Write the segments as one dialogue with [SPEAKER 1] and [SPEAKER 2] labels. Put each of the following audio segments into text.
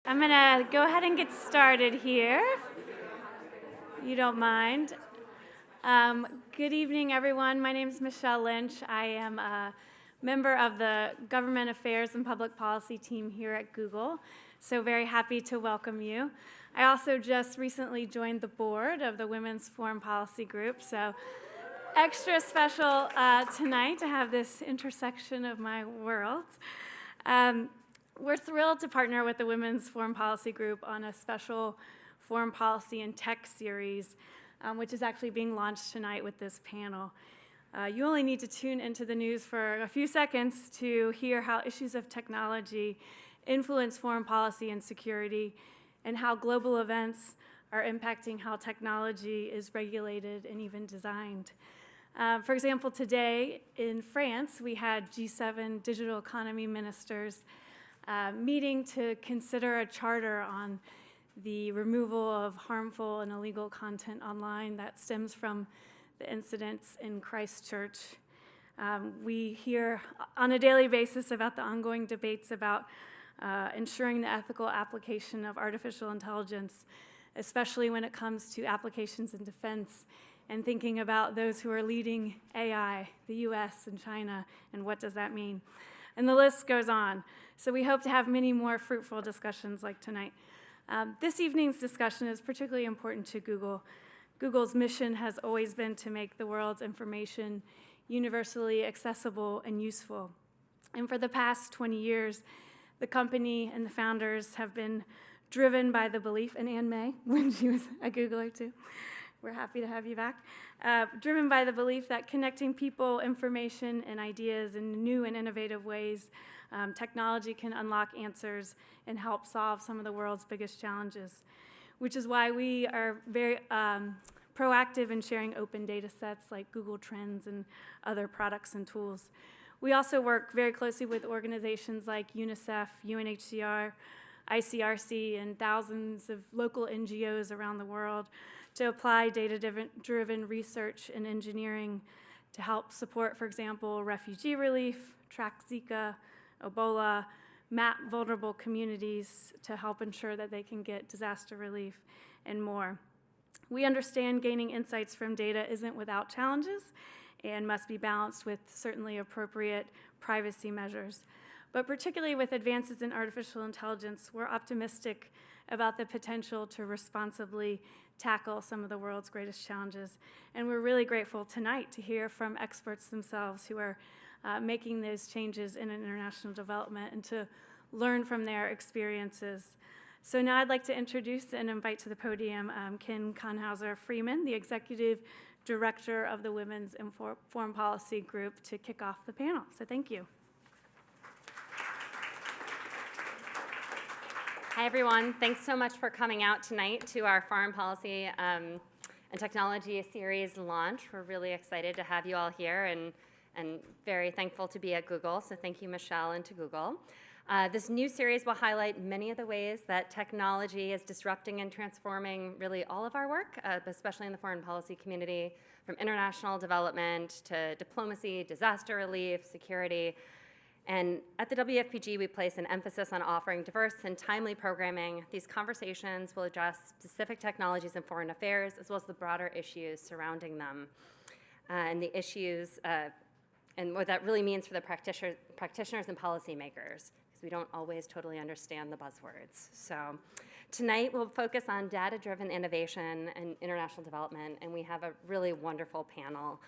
[SPEAKER 1] I'm going to go ahead and get started here, if you don't mind. Good evening, everyone. My name is Michelle Lynch. I am a member of the Government Affairs and Public Policy team here at Google, so very happy to welcome you. I also just recently joined the board of the Women's Foreign Policy Group, so extra special tonight to have this intersection of my worlds. We're thrilled to partner with the Women's Foreign Policy Group on a special foreign policy and tech series, which is actually being launched tonight with this panel. You only need to tune into the news for a few seconds to hear how issues of technology influence foreign policy and security, and how global events are impacting how technology is regulated and even designed. For example, today in France, we had G7 digital economy ministers meeting to consider a charter on the removal of harmful and illegal content online that stems from the incidents in Christchurch. We hear on a daily basis about the ongoing debates about ensuring the ethical application of artificial intelligence, especially when it comes to applications in defense and thinking about those who are leading AI, the US and China, and what does that mean? And the list goes on. So we hope to have many more fruitful discussions like tonight. This evening's discussion is particularly important to Google. Google's mission has always been to make the world's information universally accessible and useful. And for the past 20 years, the company and the founders have been driven by the belief, and Anne May, when she was a Googler too, we're happy to have you back, driven by the belief that connecting people, information, and ideas in new and innovative ways, technology can unlock answers and help solve some of the world's biggest challenges, which is why we are very proactive in sharing open data sets like Google Trends and other products and tools. We also work very closely with organizations like UNICEF, UNHCR, ICRC, and thousands of local NGOs around the world to apply data-driven research and engineering to help support, for example, refugee relief, track Zika, Ebola, map vulnerable communities to help ensure that they can get disaster relief, and more. We understand gaining insights from data isn't without challenges and must be balanced with certainly appropriate privacy measures. But particularly with advances in artificial intelligence, we're optimistic about the potential to responsibly tackle some of the world's greatest challenges. And we're really grateful tonight to hear from experts themselves who are making those changes in international development and to learn from their experiences. So now I'd like to introduce and invite to the podium Kim Konhauser-Freeman, the Executive Director of the Women's Foreign Policy Group, to kick off the panel. So thank you.
[SPEAKER 2] Hi, everyone. Thanks so much for coming out tonight to our Foreign Policy and Technology Series launch. We're really excited to have you all here and very thankful to be at Google. So thank you, Michelle, and to Google. This new series will highlight many of the ways that technology is disrupting and transforming really all of our work, especially in the foreign policy community, from international development to diplomacy, disaster relief, security. And at the WFPG, we place an emphasis on offering diverse and timely programming. These conversations will address specific technologies in foreign affairs, as well as the broader issues surrounding them, and the issues and what that really means for the practitioners and policymakers, because we don't always totally understand the buzzwords. So tonight, we'll focus on data-driven innovation and international development, and we have a really wonderful panel.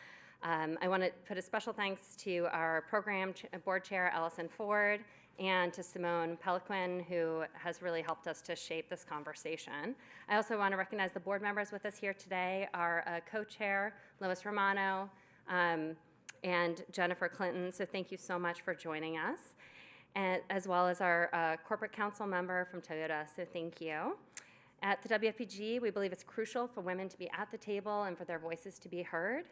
[SPEAKER 2] I want to put a special thanks to our program board chair, Allison Ford, and to Simone Peliquin, who has really helped us to shape this conversation. I also want to recognize the board members with us here today, our co-chair, Lois Romano, and Jennifer Clinton. So thank you so much for joining us, and, as well as our corporate council member from Toyota. So thank you. At the WFPG, we believe it's crucial for women to be at the table and for their voices to be heard.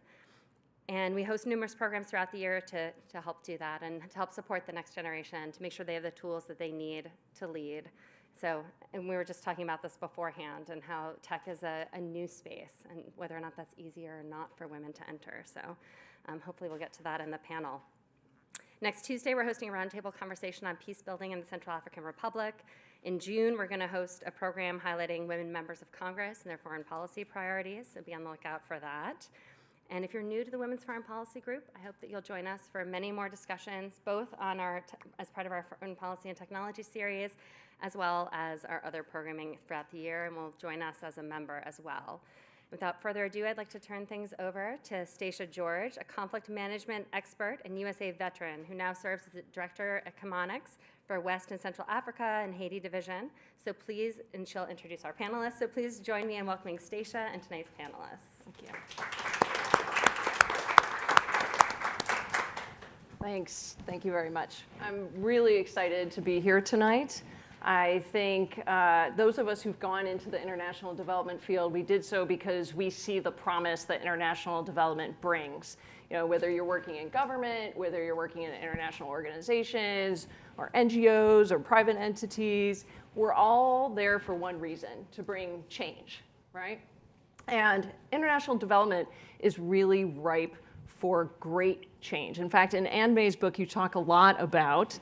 [SPEAKER 2] And we host numerous programs throughout the year to help do that and to help support the next generation, to make sure they have the tools that they need to lead. So, and we were just talking about this beforehand and how tech is a new space and whether or not that's easier or not for women to enter. So hopefully we'll get to that in the panel. Next Tuesday, we're hosting a roundtable conversation on peace building in the Central African Republic. In June, we're going to host a program highlighting women members of Congress and their foreign policy priorities, so be on the lookout for that. And if you're new to the Women's Foreign Policy Group, I hope that you'll join us for many more discussions, both on as part of our Foreign Policy and Technology series, as well as our other programming throughout the year, and will join us as a member as well. Without further ado, I'd like to turn things over to Stacia George, a conflict management expert and USA veteran who now serves as the director at Chemonics for West and Central Africa and Haiti Division. So please, and she'll introduce our panelists, so please join me in welcoming Stacia and tonight's panelists.
[SPEAKER 3] Thank you. Thanks. Thank you very much. I'm really excited to be here tonight. I think those of us who've gone into the international development field, we did so because we see the promise that international development brings. You know, whether you're working in government, whether you're working in international organizations, or NGOs, or private entities, we're all there for one reason, to bring change, right? And international development is really ripe for great change. In fact, in Anne May's book, you talk a lot about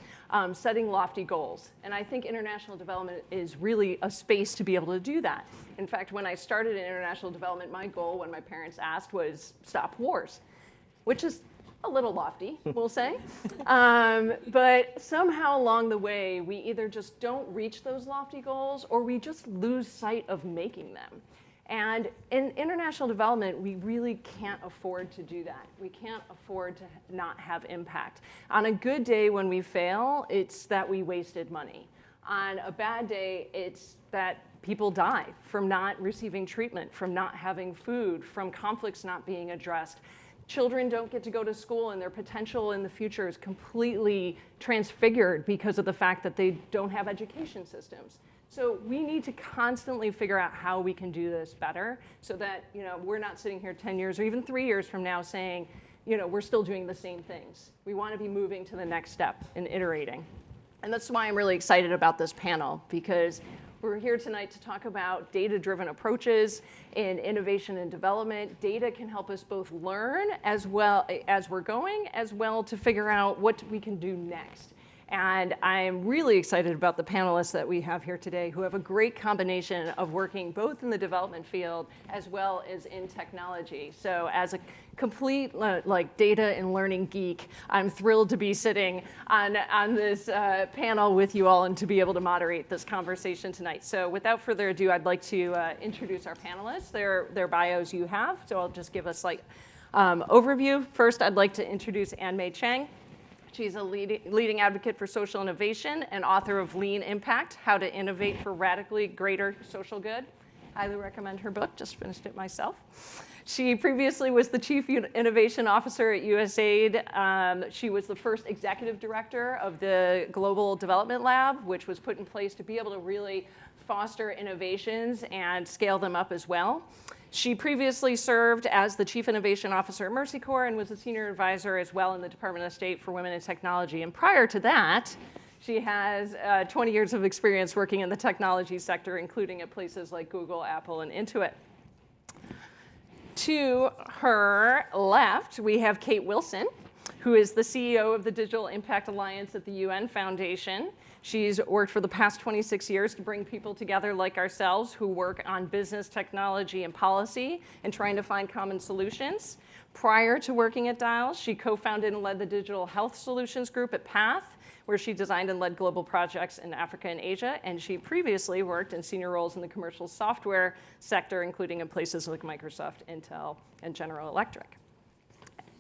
[SPEAKER 3] setting lofty goals. And I think international development is really a space to be able to do that. In fact, when I started in international development, my goal when my parents asked was stop wars, which is a little lofty, we'll say. But somehow along the way, we either just don't reach those lofty goals or we just lose sight of making them. And in international development, we really can't afford to do that. We can't afford to not have impact. On a good day when we fail, it's that we wasted money. On a bad day, it's that people die from not receiving treatment, from not having food, from conflicts not being addressed. Children don't get to go to school and their potential in the future is completely transfigured because of the fact that they don't have education systems. So we need to constantly figure out how we can do this better so that, you know, we're not sitting here 10 years or even 3 years from now saying, you know, we're still doing the same things. We want to be moving to the next step and iterating. And that's why I'm really excited about this panel, because we're here tonight to talk about data-driven approaches in innovation and development. Data can help us both learn as well as we're going, as well to figure out what we can do next. And I'm really excited about the panelists that we have here today who have a great combination of working both in the development field as well as in technology. So as a complete like data and learning geek, I'm thrilled to be sitting on this panel with you all and to be able to moderate this conversation tonight. So without further ado, I'd like to introduce our panelists. Their bios you have, so I'll just give a slight overview. First, I'd like to introduce Anne May Chang. She's a leading advocate for social innovation and author of Lean Impact, How to Innovate for Radically Greater Social Good. Highly recommend her book, just finished it myself. She previously was the Chief Innovation Officer at USAID. She was the first executive director of the Global Development Lab, which was put in place to be able to really foster innovations and scale them up as well. She previously served as the Chief Innovation Officer at Mercy Corps and was a senior advisor as well in the Department of State for Women in Technology. And prior to that, she has 20 years of experience working in the technology sector, including at places like Google, Apple, and Intuit. To her left, we have Kate Wilson, who is the CEO of the Digital Impact Alliance at the UN Foundation. She's worked for the past 26 years to bring people together like ourselves who work on business, technology, and policy and trying to find common solutions. Prior to working at Dials, she co-founded and led the Digital Health Solutions Group at PATH, where she designed and led global projects in Africa and Asia. And she previously worked in senior roles in the commercial software sector, including in places like Microsoft, Intel, and General Electric.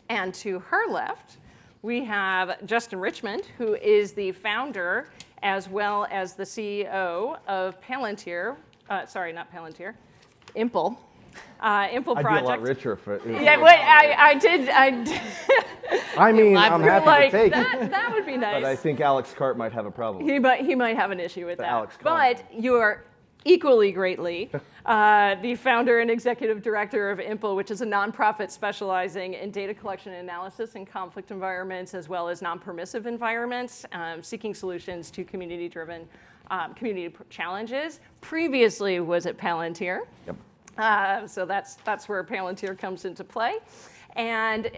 [SPEAKER 3] And to her left, we have Justin Richmond, who is the founder as well as the CEO of Palantir, sorry, not Palantir, Impl. Impl project.
[SPEAKER 4] I'd be a lot richer for it.
[SPEAKER 3] Yeah, wait, I did.
[SPEAKER 4] I mean, I'm happy
[SPEAKER 3] like,
[SPEAKER 4] to take
[SPEAKER 3] that would be nice.
[SPEAKER 4] But I think Alex Cart might have a problem.
[SPEAKER 3] He might have an issue with that.
[SPEAKER 4] Alex
[SPEAKER 3] but you are equally greatly the founder and executive director of Impl, which is a nonprofit specializing in data collection and analysis in conflict environments as well as non-permissive environments, seeking solutions to community-driven community challenges. Previously was at Palantir.
[SPEAKER 4] Yep.
[SPEAKER 3] So that's where Palantir comes into play. And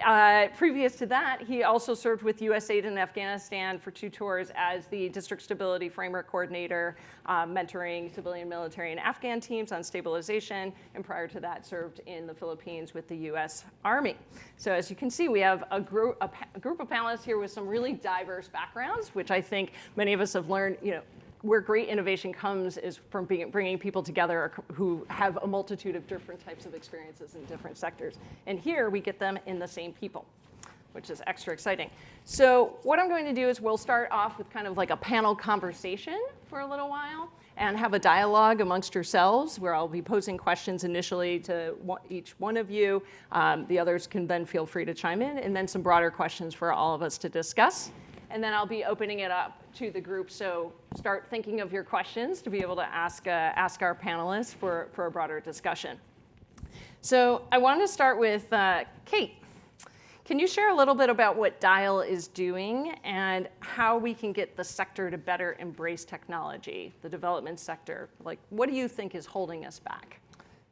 [SPEAKER 3] previous to that, he also served with USAID in Afghanistan for 2 tours as the District Stability Framework Coordinator, mentoring civilian, military, and Afghan teams on stabilization. And prior to that, served in the Philippines with the US Army. So as you can see, we have a group of panelists here with some really diverse backgrounds, which I think many of us have learned, where great innovation comes is from bringing people together who have a multitude of different types of experiences in different sectors. And here we get them in the same people, which is extra exciting. So what I'm going to do is we'll start off with kind of like a panel conversation for a little while and have a dialogue amongst yourselves where I'll be posing questions initially to each one of you. The others can then feel free to chime in, and then some broader questions for all of us to discuss. And then I'll be opening it up to the group. So start thinking of your questions to be able to ask our panelists for a broader discussion. So I wanted to start with Kate. Can you share a little bit about what DIAL is doing and how we can get the sector to better embrace technology, the development sector? Like, what do you think is holding us back?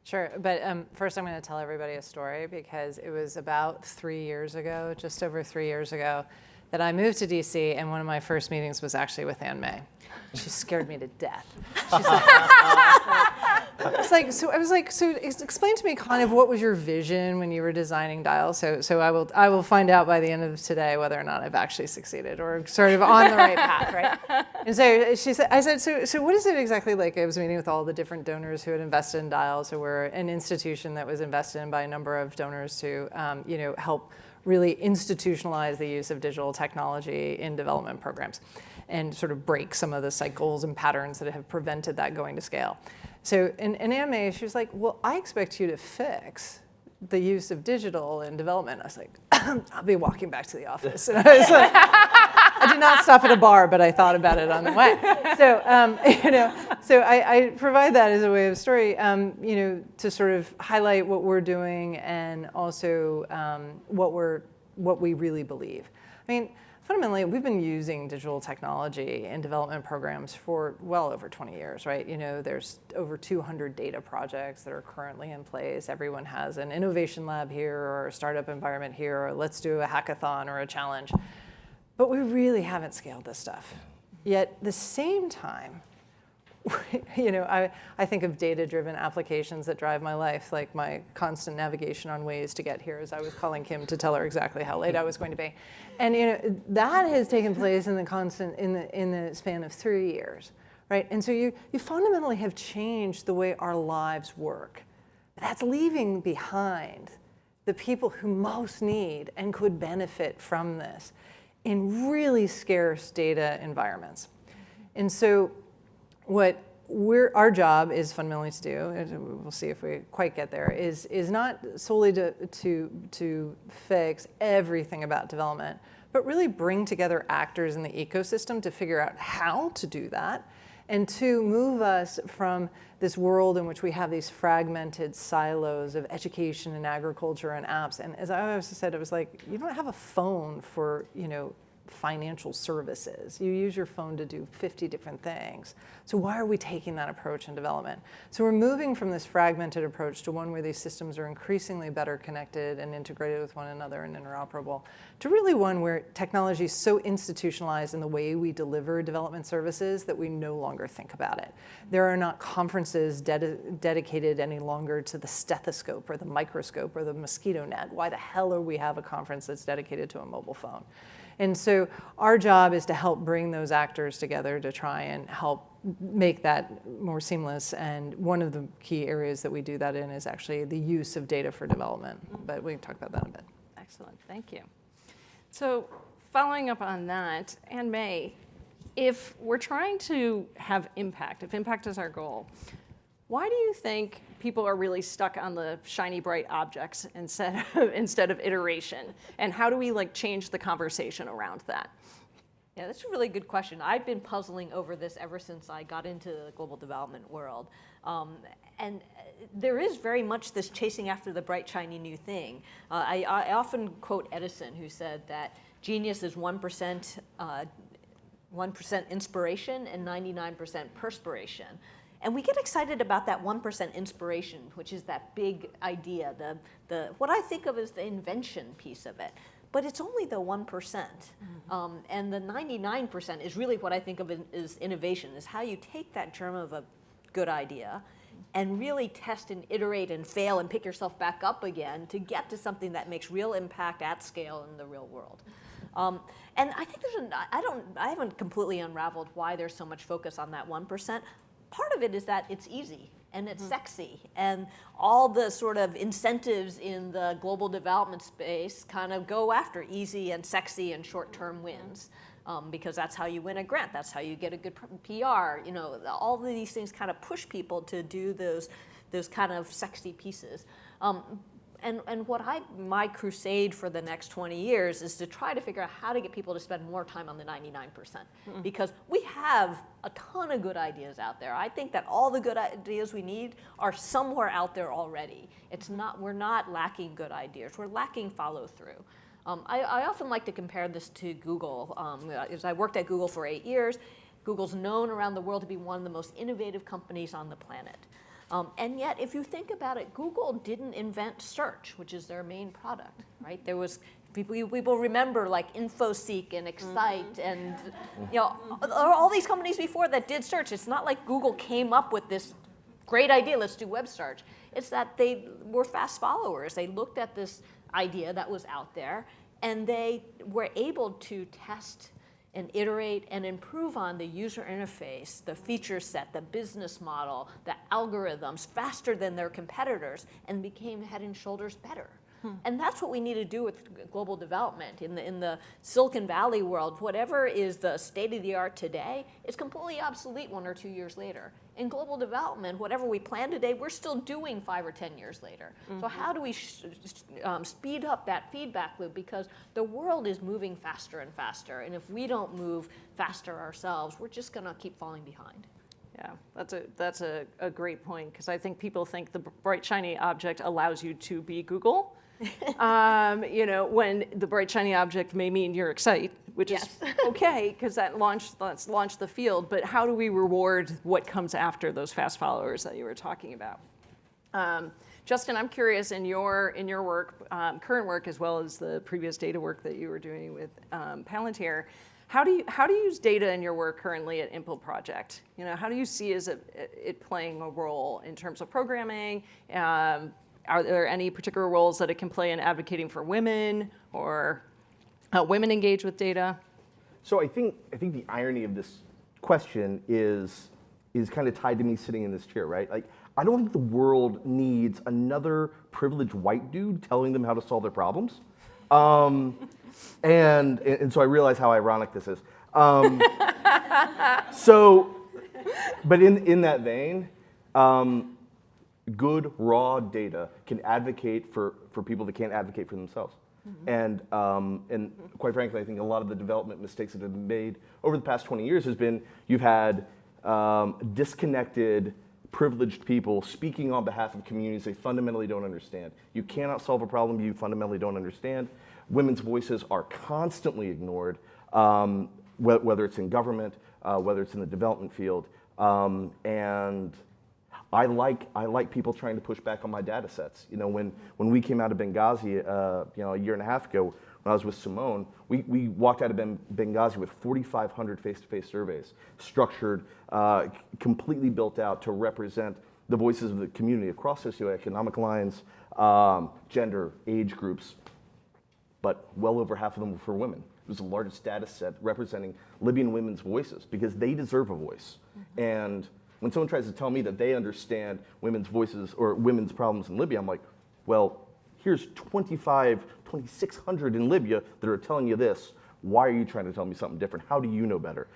[SPEAKER 5] Sure, but first I'm going to tell everybody a story because it was about 3 years ago, just over 3 years ago, that I moved to DC, and one of my first meetings was actually with Ann May. She scared me to death. She's like, so explain to me kind of what was your vision when you were designing DIAL. So I will find out by the end of today whether or not I've actually succeeded or sort of on the right path, right? And so I said, so what is it exactly like? I was meeting with all the different donors who had invested in DIAL. So we're an institution that was invested in by a number of donors to, help really institutionalize the use of digital technology in development programs and sort of break some of the cycles and patterns that have prevented that going to scale. So in Ann May, she was like, well, I expect you to fix the use of digital in development. I was like, I'll be walking back to the office. And I was like, I did not stop at a bar, but I thought about it on the way. So I provide that as a way of story, to sort of highlight what we're doing and also what we really believe. I mean, fundamentally, we've been using digital technology in development programs for well over 20 years, right? There's over 200 data projects that are currently in place. Everyone has an innovation lab here or a startup environment here, or let's do a hackathon or a challenge. But we really haven't scaled this stuff. Yet at the same time, I think of data-driven applications that drive my life, like my constant navigation on Waze to get here as I was calling Kim to tell her exactly how late I was going to be. And that has taken place in the span of 3 years, right? And so you fundamentally have changed the way our lives work. That's leaving behind the people who most need and could benefit from this in really scarce data environments. And so what our job is fundamentally to do, and we'll see if we quite get there, is not solely to fix everything about development, but really bring together actors in the ecosystem to figure out how to do that, and to move us from this world in which we have these fragmented silos of education and agriculture and apps. And as I always said, it was like, you don't have a phone for, financial services. You use your phone to do 50 different things. So why are we taking that approach in development? So we're moving from this fragmented approach to one where these systems are increasingly better connected and integrated with one another and interoperable, to really one where technology is so institutionalized in the way we deliver development services that we no longer think about it. There are not conferences dedicated any longer to the stethoscope or the microscope or the mosquito net. Why the hell are we have a conference that's dedicated to a mobile phone? And so our job is to help bring those actors together to try and help make that more seamless. And one of the key areas that we do that in is actually the use of data for development. But we can talk about that in a bit.
[SPEAKER 3] Excellent, thank you. So following up on that, Ann May, if we're trying to have impact, if impact is our goal, why do you think people are really stuck on the shiny, bright objects instead of iteration? And how do we change the conversation around that?
[SPEAKER 6] Yeah, that's a really good question. I've been puzzling over this ever since I got into the global development world. And there is very much this chasing after the bright, shiny new thing. I often quote Edison, who said that genius is 1% inspiration and 99% perspiration. And we get excited about that 1% inspiration, which is that big idea, the what I think of as the invention piece of it. But it's only the 1%. And the 99% is really what I think of as innovation, is how you take that germ of a good idea and really test and iterate and fail and pick yourself back up again to get to something that makes real impact at scale in the real world. And I think I haven't completely unraveled why there's so much focus on that 1%. Part of it is that it's easy and it's sexy, and all the sort of incentives in the global development space kind of go after easy and sexy and short-term wins. Because that's how you win a grant, that's how you get a good PR. You know, all of these things kind of push people to do those kind of sexy pieces. And what my crusade for the next 20 years is to try to figure out how to get people to spend more time on the 99%. Because we have a ton of good ideas out there. I think that all the good ideas we need are somewhere out there already. We're not lacking good ideas, we're lacking follow through. I often like to compare this to Google. As I worked at Google for 8 years, Google's known around the world to be one of the most innovative companies on the planet. And yet, if you think about it, Google didn't invent search, which is their main product, right? There was, people remember like InfoSeek and Excite and, you know, all these companies before that did search. It's not like Google came up with this great idea, let's do web search. It's that they were fast followers. They looked at this idea that was out there, and they were able to test and iterate and improve on the user interface, the feature set, the business model, the algorithms faster than their competitors, and became head and shoulders better. And that's what we need to do with global development. In the Silicon Valley world, whatever is the state of the art today is completely obsolete 1 or 2 years later. In global development, whatever we plan today, we're still doing 5 or 10 years later. So how do we speed up that feedback loop? Because the world is moving faster and faster, and if we don't move faster ourselves, we're just going to keep falling behind.
[SPEAKER 3] Yeah, that's a great point, because I think people think the bright shiny object allows you to be Google. You know, when the bright shiny object may mean your Excite, which is okay, because let's launch the field. But how do we reward what comes after those fast followers that you were talking about? Justin, I'm curious, in your work, current work, as well as the previous data work that you were doing with Palantir, how do you use data in your work currently at Impl project? You know, how do you see it playing a role in terms of programming? Are there any particular roles that it can play in advocating for women, or how women engage with data?
[SPEAKER 4] So I think the irony of this question is kind of tied to me sitting in this chair, right? Like, I don't think the world needs another privileged white dude telling them how to solve their problems. And so I realize how ironic this is. But in that vein, good raw data can advocate for people that can't advocate for themselves. And quite frankly, I think a lot of the development mistakes that have been made over the past 20 years has been you've had disconnected, privileged people speaking on behalf of communities they fundamentally don't understand. You cannot solve a problem you fundamentally don't understand. Women's voices are constantly ignored, whether it's in government, whether it's in the development field, and I like people trying to push back on my data sets. You know, when we came out of Benghazi, a year and a half ago, when I was with Simone, we walked out of Benghazi with 4,500 face-to-face surveys, structured, completely built out to represent the voices of the community across socioeconomic lines, gender, age groups, but well over half of them were for women. It was the largest data set representing Libyan women's voices because they deserve a voice. And when someone tries to tell me that they understand women's voices or women's problems in Libya, I'm like, well, here's 2,600 in Libya that are telling you this. Why are you trying to tell me something different? How do you know better?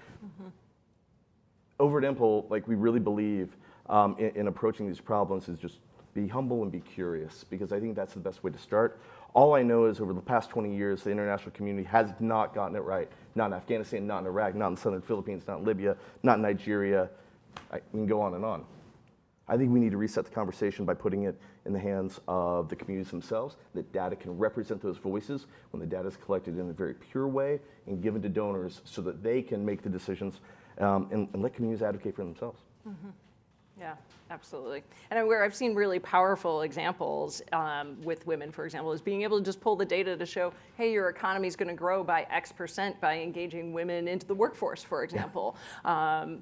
[SPEAKER 4] Over at Impl, like, we really believe in approaching these problems is just be humble and be curious, because I think that's the best way to start. All I know is over the past 20 years, the international community has not gotten it right. Not in Afghanistan, not in Iraq, not in the southern Philippines, not in Libya, not in Nigeria. We can go on and on. I think we need to reset the conversation by putting it in the hands of the communities themselves, that data can represent those voices when the data is collected in a very pure way and given to donors so that they can make the decisions and let communities advocate for themselves.
[SPEAKER 3] Yeah, absolutely. And where I've seen really powerful examples with women, for example, is being able to just pull the data to show, hey, your economy is going to grow by X% by engaging women into the workforce, for example.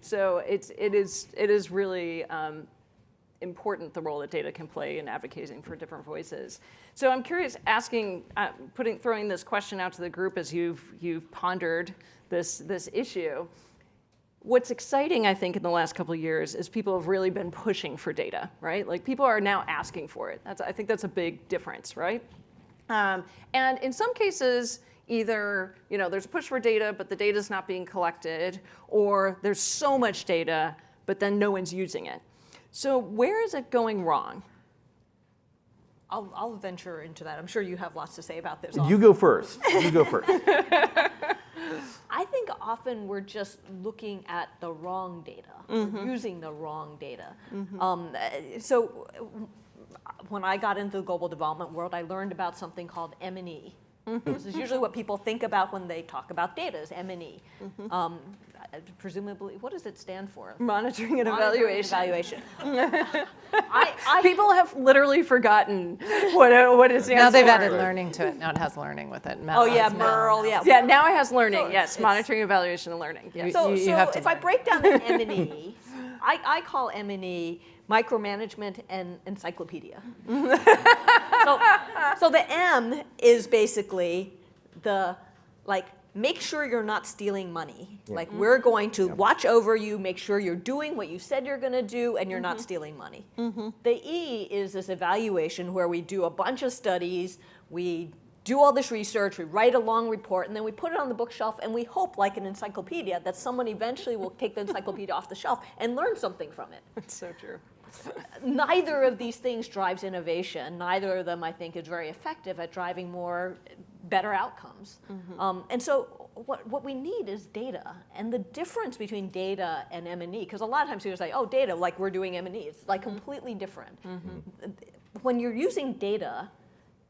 [SPEAKER 3] So it is really important, the role that data can play in advocating for different voices. So I'm curious, throwing this question out to the group as you've pondered this issue. What's exciting, I think, in the last couple of years is people have really been pushing for data, right? Like people are now asking for it. I think that's a big difference, right? And in some cases, either there's a push for data, but the data's not being collected, or there's so much data, but then no one's using it. So where is it going wrong?
[SPEAKER 6] I'll venture into that. I'm sure you have lots to say about this.
[SPEAKER 4] You go first. You go first.
[SPEAKER 6] I think often we're just looking at the wrong data, we're using the wrong data. So when I got into the global development world, I learned about something called M&E. This is usually what people think about when they talk about data, is M&E. Presumably, what does it stand for?
[SPEAKER 3] Monitoring and evaluation. People have literally forgotten what it stands for.
[SPEAKER 5] Now they've added learning to it. Now it has learning with it.
[SPEAKER 6] Oh yeah, MERL, yeah.
[SPEAKER 3] Yeah, now it has learning,
[SPEAKER 6] So
[SPEAKER 3] yes, monitoring, evaluation, and learning. Yes.
[SPEAKER 6] So
[SPEAKER 5] You have to
[SPEAKER 6] if I
[SPEAKER 5] learn.
[SPEAKER 6] break down the M&E, I call M&E micromanagement and encyclopedia. So the M is basically the, make sure you're not stealing money. Like we're going to watch over you, make sure you're doing what you said you're going to do, and you're not stealing money. The E is this evaluation where we do a bunch of studies, we do all this research, we write a long report, and then we put it on the bookshelf, and we hope, like an encyclopedia, that someone eventually will take the encyclopedia off the shelf and learn something from it.
[SPEAKER 3] That's so true.
[SPEAKER 6] Neither of these things drives innovation. Neither of them, I think, is very effective at driving better outcomes. And so what we need is data. And the difference between data and M&E, because a lot of times people say, oh, data, like we're doing M&E. It's like completely different. When you're using data,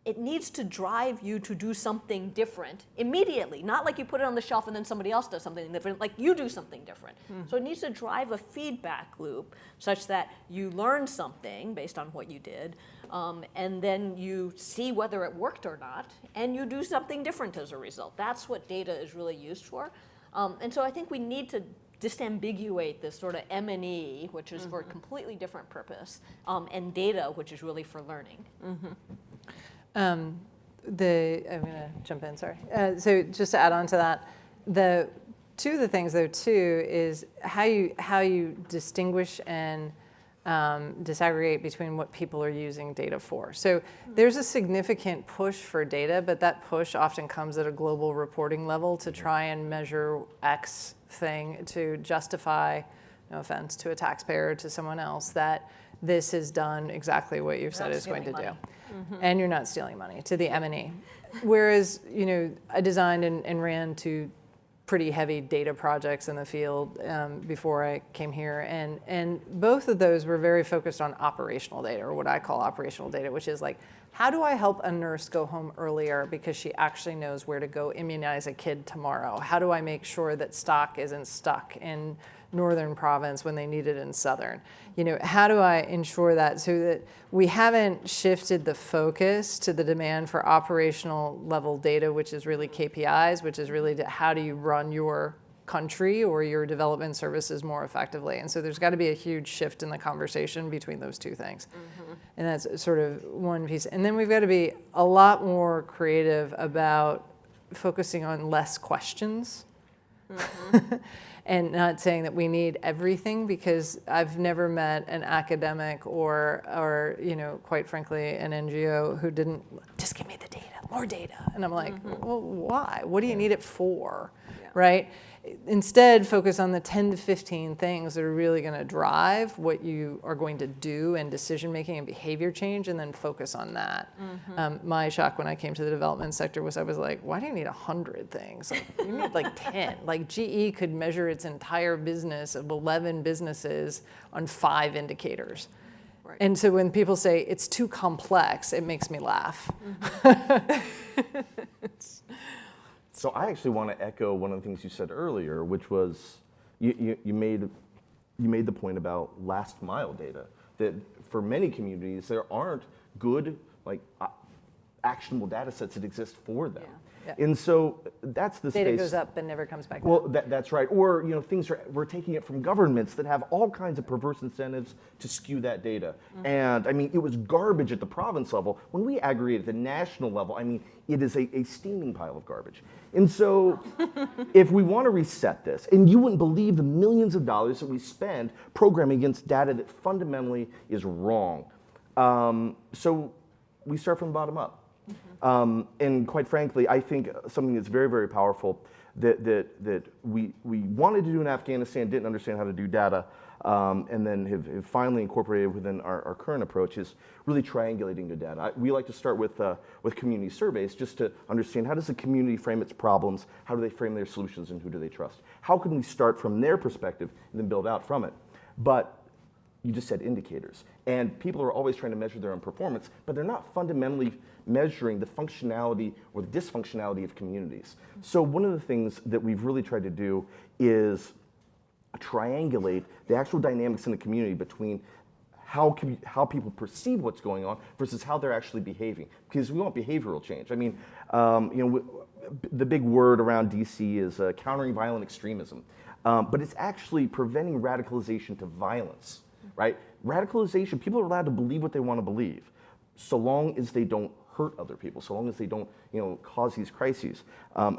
[SPEAKER 6] it needs to drive you to do something different immediately. Not like you put it on the shelf and then somebody else does something different, like you do something different. So it needs to drive a feedback loop such that you learn something based on what you did, and then you see whether it worked or not, and you do something different as a result. That's what data is really used for. And so I think we need to disambiguate this sort of M&E, which is for a completely different purpose, and data, which is really for learning.
[SPEAKER 5] I'm going to jump in, sorry. So just to add on to that, two of the things though too is how you distinguish and disaggregate between what people are using data for. So there's a significant push for data, but that push often comes at a global reporting level to try and measure X thing to justify, no offense, to a taxpayer or to someone else, that this has done exactly what you've said it's going to do. And you're not stealing money, to the M&E. Whereas, I designed and ran two pretty heavy data projects in the field before I came here. And both of those were very focused on operational data, or what I call operational data, which is like, how do I help a nurse go home earlier because she actually knows where to go immunize a kid tomorrow? How do I make sure that stock isn't stuck in northern province when they need it in southern? How do I ensure that so that we haven't shifted the focus to the demand for operational level data, which is really KPIs, which is really how do you run your country or your development services more effectively? And so there's got to be a huge shift in the conversation between those two things. And that's sort of one piece. And then we've got to be a lot more creative about focusing on less questions. And not saying that we need everything, because I've never met an academic or quite frankly, an NGO who didn't just give me the data, more data. And I'm like, well, why? What do you need it for, right? Instead, focus on the 10 to 15 things that are really going to drive what you are going to do and decision making and behavior change, and then focus on that. My shock when I came to the development sector was I was like, why do you need 100 things? Like, you need like 10. Like GE could measure its entire business of 11 businesses on 5 indicators. Right. And so when people say it's too complex, it makes me laugh.
[SPEAKER 4] So I actually want to echo one of the things you said earlier, which was you made you made the point about last mile data, that for many communities, there aren't good, like, actionable data sets that exist for them.
[SPEAKER 5] Yeah.
[SPEAKER 4] And so that's the
[SPEAKER 5] Data
[SPEAKER 4] space.
[SPEAKER 5] goes up and never comes back
[SPEAKER 4] Well,
[SPEAKER 5] down.
[SPEAKER 4] that's right. Or we're taking it from governments that have all kinds of perverse incentives to skew that data. And I mean, it was garbage at the province level. When we aggregate at the national level, I mean, it is a steaming pile of garbage. And so, if we want to reset this, and you wouldn't believe the millions of dollars that we spend programming against data that fundamentally is wrong. So we start from the bottom up. And quite frankly, I think something that's very, very powerful that we wanted to do in Afghanistan, didn't understand how to do data, and then have finally incorporated within our current approach is really triangulating the data. We like to start with community surveys just to understand how does the community frame its problems, how do they frame their solutions, and who do they trust? How can we start from their perspective and then build out from it? But you just said indicators. And people are always trying to measure their own performance, but they're not fundamentally measuring the functionality or the dysfunctionality of communities. So one of the things that we've really tried to do is triangulate the actual dynamics in the community between how people perceive what's going on versus how they're actually behaving. Because we want behavioral change. I mean, the big word around DC is countering violent extremism. But it's actually preventing radicalization to violence. Right? Radicalization, people are allowed to believe what they want to believe, so long as they don't hurt other people, so long as they don't, cause these crises.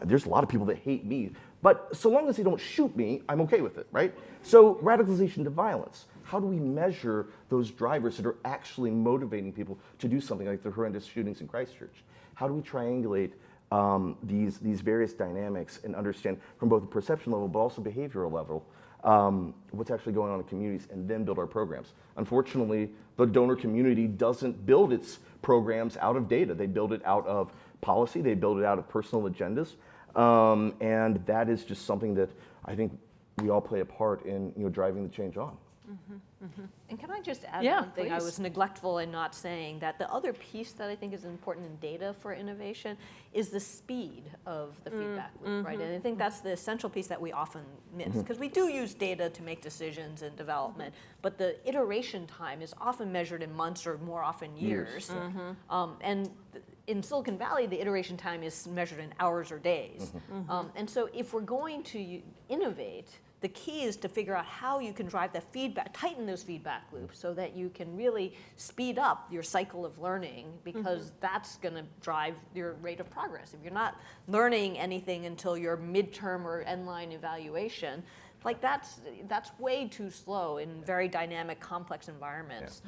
[SPEAKER 4] There's a lot of people that hate me, but so long as they don't shoot me, I'm okay with it, right? So radicalization to violence. How do we measure those drivers that are actually motivating people to do something like the horrendous shootings in Christchurch? How do we triangulate these various dynamics and understand from both the perception level but also behavioral level what's actually going on in communities, and then build our programs? Unfortunately, the donor community doesn't build its programs out of data. They build it out of policy. They build it out of personal agendas. And that is just something that I think we all play a part in driving the change on.
[SPEAKER 6] And can I just add
[SPEAKER 5] Yeah,
[SPEAKER 6] one thing? I
[SPEAKER 5] please.
[SPEAKER 6] was neglectful in not saying that the other piece that I think is important in data for innovation is the speed of the feedback loop, right? And I think that's the essential piece that we often miss, because we do use data to make decisions in development, but the iteration time is often measured in months or more often years. And in Silicon Valley, the iteration time is measured in hours or days. And so if we're going to innovate, the key is to figure out how you can drive the feedback, tighten those feedback loops so that you can really speed up your cycle of learning, because that's going to drive your rate of progress. If you're not learning anything until your midterm or end-line evaluation, like that's way too slow in very dynamic, complex environments.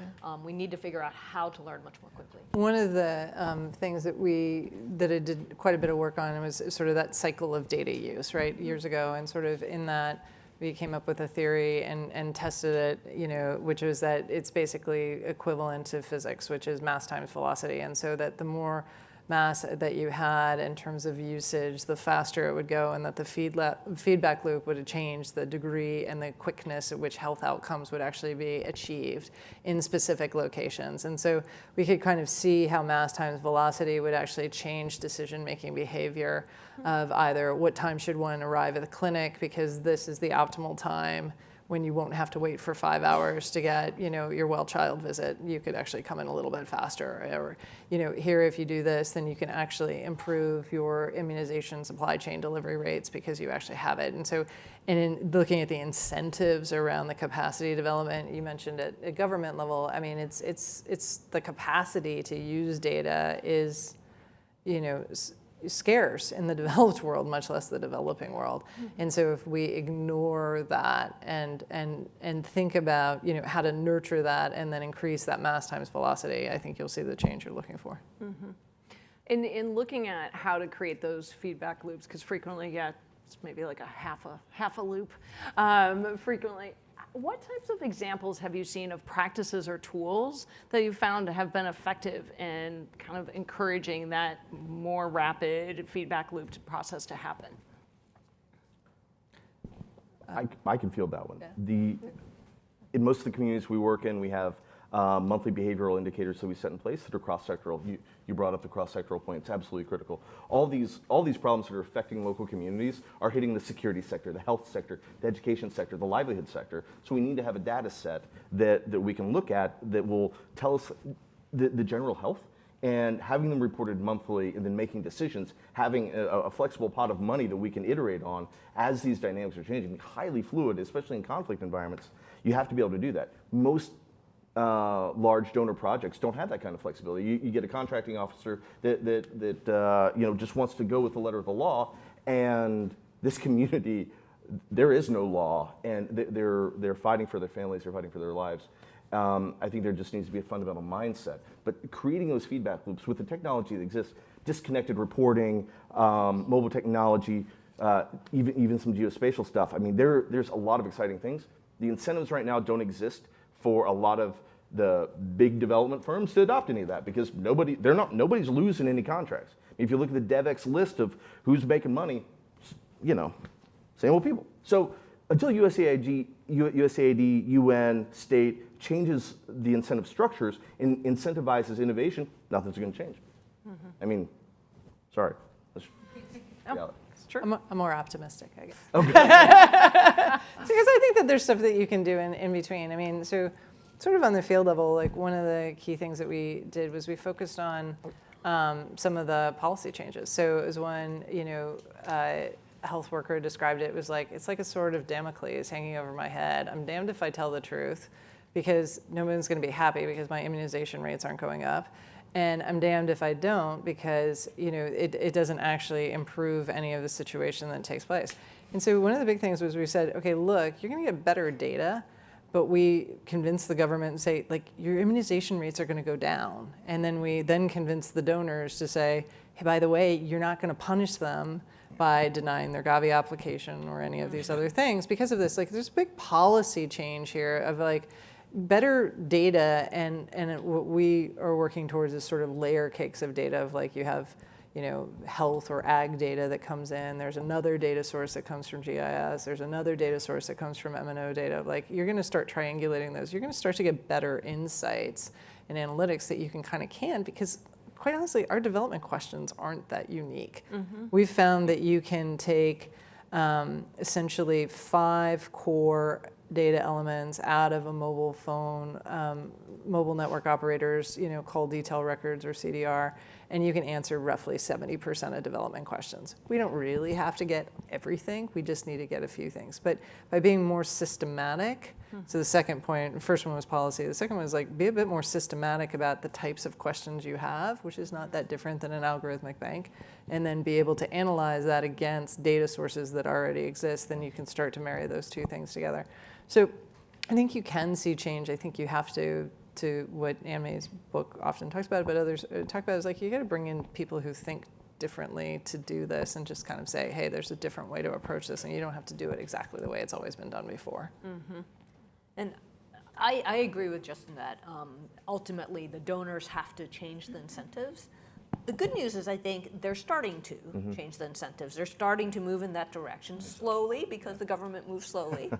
[SPEAKER 6] We need to figure out how to learn much more quickly.
[SPEAKER 5] One of the things that I did quite a bit of work on was sort of that cycle of data use, right, years ago, and sort of in that we came up with a theory and tested it, which was that it's basically equivalent to physics, which is mass times velocity, and so that the more mass that you had in terms of usage, the faster it would go, and that the feedback loop would change the degree and the quickness at which health outcomes would actually be achieved in specific locations. And so we could kind of see how mass times velocity would actually change decision-making behavior of either what time should one arrive at the clinic, because this is the optimal time when you won't have to wait for 5 hours to get, your well child visit. You could actually come in a little bit faster. Or, here, if you do this, then you can actually improve your immunization supply chain delivery rates because you actually have it. And so, and in looking at the incentives around the capacity development, you mentioned at government level, I mean, it's the capacity to use data is, scarce in the developed world, much less the developing world. And so if we ignore that and think about how to nurture that and then increase that mass times velocity, I think you'll see the change you're looking for.
[SPEAKER 3] In looking at how to create those feedback loops, because frequently, it's maybe like a half a loop. Frequently, what types of examples have you seen of practices or tools that you've found to have been effective in kind of encouraging that more rapid feedback loop process to happen?
[SPEAKER 4] I can field that one.
[SPEAKER 5] Yeah.
[SPEAKER 4] In most of the communities we work in, we have monthly behavioral indicators that we set in place that are cross-sectoral. You brought up the cross-sectoral point. It's absolutely critical. All these problems that are affecting local communities are hitting the security sector, the health sector, the education sector, the livelihood sector. So we need to have a data set that we can look at that will tell us the general health, and having them reported monthly and then making decisions, having a flexible pot of money that we can iterate on as these dynamics are changing, highly fluid, especially in conflict environments. You have to be able to do that. Most large donor projects don't have that kind of flexibility. You get a contracting officer that just wants to go with the letter of the law, and this community, there is no law, and they're fighting for their families, they're fighting for their lives. I think there just needs to be a fundamental mindset. But creating those feedback loops with the technology that exists, disconnected reporting, mobile technology, even some geospatial stuff. I mean, there's a lot of exciting things. The incentives right now don't exist for a lot of the big development firms to adopt any of that, because nobody's losing any contracts. If you look at the DevEx list of who's making money, same old people. So until USAID, UN, state changes the incentive structures and incentivizes innovation, nothing's going to change. Mm-hmm. I mean, sorry. That's reality.
[SPEAKER 5] It's true. I'm more optimistic, I guess.
[SPEAKER 4] Okay.
[SPEAKER 5] Because I think that there's stuff that you can do in between. I mean, so sort of on the field level, like one of the key things that we did was we focused on some of the policy changes. So it was one, health worker described it, was like, it's like a sword of Damocles hanging over my head. I'm damned if I tell the truth, because no one's going to be happy because my immunization rates aren't going up. And I'm damned if I don't, because it doesn't actually improve any of the situation that takes place. And so one of the big things was we said, okay, look, you're going to get better data, but we convince the government and say, like, your immunization rates are going to go down. And then we convince the donors to say, hey, by the way, you're not going to punish them by denying their Gavi application or any of these other things because of this. Like, there's a big policy change here of like better data, and what we are working towards is sort of layer cakes of data of like you have health or ag data that comes in. There's another data source that comes from GIS. There's another data source that comes from M&O data. Like, you're going to start triangulating those. You're going to start to get better insights and analytics that you can, because quite honestly, our development questions aren't that unique. Mm-hmm. We've found that you can take essentially 5 core data elements out of a mobile phone, mobile network operators, call detail records or CDR, and you can answer roughly 70% of development questions. We don't really have to get everything, we just need to get a few things. But by being more systematic, so the second point, the first one was policy, the second one was like, be a bit more systematic about the types of questions you have, which is not that different than an algorithmic bank, and then be able to analyze that against data sources that already exist, then you can start to marry those two things together. So I think you can see change. I think you have to what Anne May's book often talks about, but others talk about, is like, you got to bring in people who think differently to do this, and just kind of say, hey, there's a different way to approach this, and you don't have to do it exactly the way it's always been done before.
[SPEAKER 6] Mm-hmm. And I agree with Justin that ultimately the donors have to change the incentives. The good news is I think they're starting to change the incentives. They're starting to move in that direction slowly, because the government moves slowly.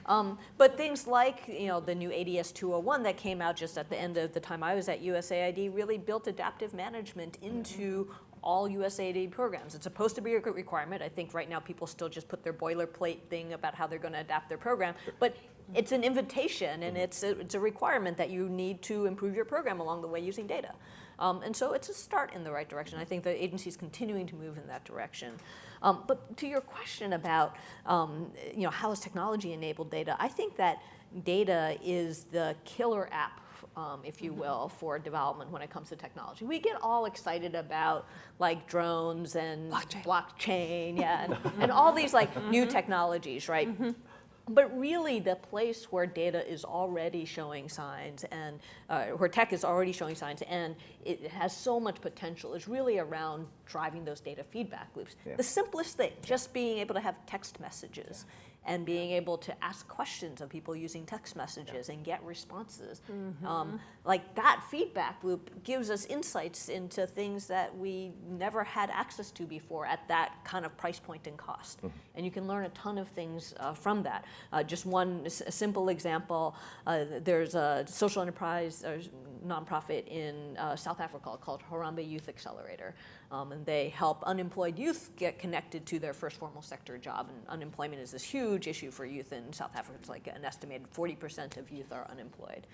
[SPEAKER 6] But things like the new ADS 201 that came out just at the end of the time I was at USAID really built adaptive management into all USAID programs. It's supposed to be a requirement. I think right now people still just put their boilerplate thing about how they're going to adapt their program. But it's an invitation, and it's a requirement that you need to improve your program along the way using data. And so it's a start in the right direction. I think the agency's continuing to move in that direction. But to your question about how is technology enabled data, I think that data is the killer app, if you will, for development when it comes to technology. We get all excited about like drones and blockchain, and all these like new technologies, right? Mm-hmm. But really, the place where data is already showing signs, and where tech is already showing signs, and it has so much potential, is really around driving those data feedback loops. Yeah. The simplest thing, just being able to have text messages, and being able to ask questions of people using text messages and get responses. Like that feedback loop gives us insights into things that we never had access to before at that kind of price point and cost. And you can learn a ton of things from that. Just one simple example, there's a social enterprise nonprofit in South Africa called Harambee Youth Accelerator. And they help unemployed youth get connected to their first formal sector job. And unemployment is this huge issue for youth in South Africa. It's like an estimated 40% of youth are unemployed.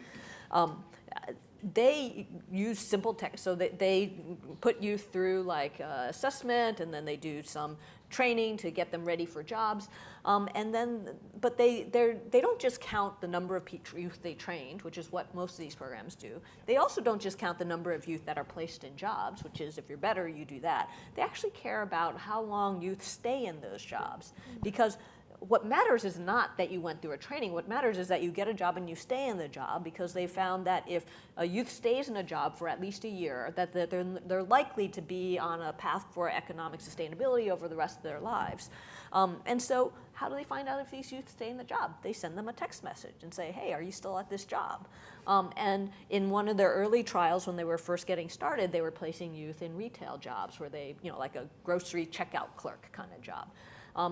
[SPEAKER 6] They use simple tech, so they put youth through like assessment, and then they do some training to get them ready for jobs. But they don't just count the number of youth they trained, which is what most of these programs do. They also don't just count the number of youth that are placed in jobs, which is if you're better, you do that. They actually care about how long youth stay in those jobs, because what matters is not that you went through a training. What matters is that you get a job and you stay in the job, because they found that if a youth stays in a job for at least a year, that they're likely to be on a path for economic sustainability over the rest of their lives. And so how do they find out if these youth stay in the job? They send them a text message and say, hey, are you still at this job? And in one of their early trials, when they were first getting started, they were placing youth in retail jobs where they, like a grocery checkout clerk kind of job.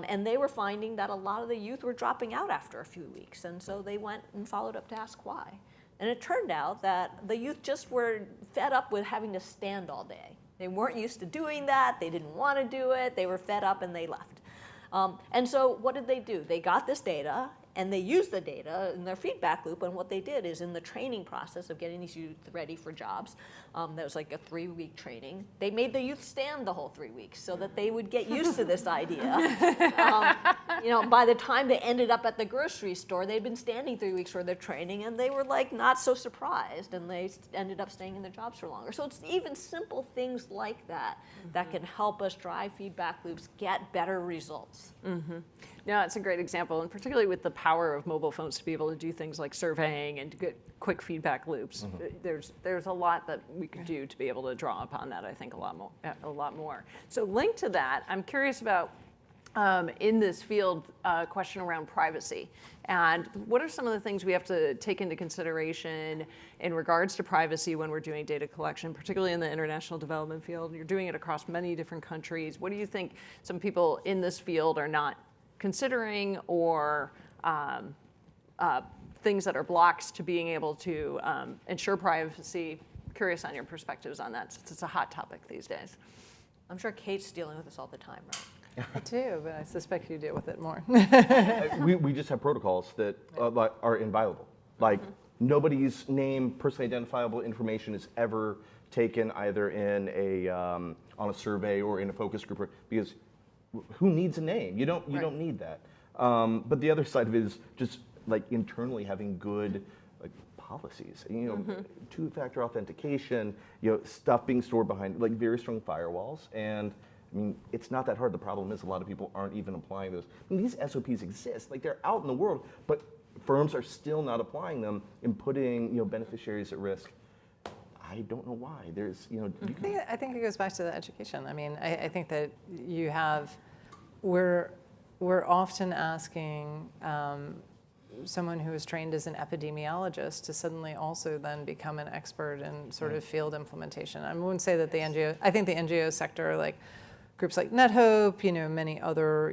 [SPEAKER 6] And they were finding that a lot of the youth were dropping out after a few weeks. And so they went and followed up to ask why. And it turned out that the youth just were fed up with having to stand all day. They weren't used to doing that. They didn't want to do it. They were fed up and they left. And so what did they do? They got this data and they used the data in their feedback loop. And what they did is in the training process of getting these youth ready for jobs, that was like a 3-week training, they made the youth stand the whole 3 weeks so that they would get used to this idea. By the time they ended up at the grocery store, they'd been standing 3 weeks for their training, and they were like not so surprised, and they ended up staying in their jobs for longer. So it's even simple things like that that can help us drive feedback loops, get better results.
[SPEAKER 3] No, it's a great example, and particularly with the power of mobile phones to be able to do things like surveying and to get quick feedback loops. There's a lot that we could do to be able to draw upon that, I think, a lot more. So linked to that, I'm curious about, in this field, question around privacy. And what are some of the things we have to take into consideration in regards to privacy when we're doing data collection, particularly in the international development field? You're doing it across many different countries. What do you think some people in this field are not considering, or things that are blocks to being able to ensure privacy? Curious on your perspectives on that, since it's a hot topic these days.
[SPEAKER 6] I'm sure Kate's dealing with this all the time, right?
[SPEAKER 5] I do, but I suspect you deal with it more.
[SPEAKER 4] We just have protocols that are inviolable. Like nobody's name, personally identifiable information is ever taken either in on a survey or in a focus group, because who needs a name? You don't need that. But the other side of it is just like internally having good policies. Two-factor authentication, stuff being stored behind like very strong firewalls. And I mean, it's not that hard. The problem is a lot of people aren't even applying those. I mean, these SOPs exist, like they're out in the world, but firms are still not applying them and putting beneficiaries at risk. I don't know why. There's
[SPEAKER 5] I think it goes back to the education. I mean, I think that we're often asking someone who is trained as an epidemiologist to suddenly also then become an expert in sort of field implementation. I wouldn't say that I think the NGO sector, like groups like NetHope, many other,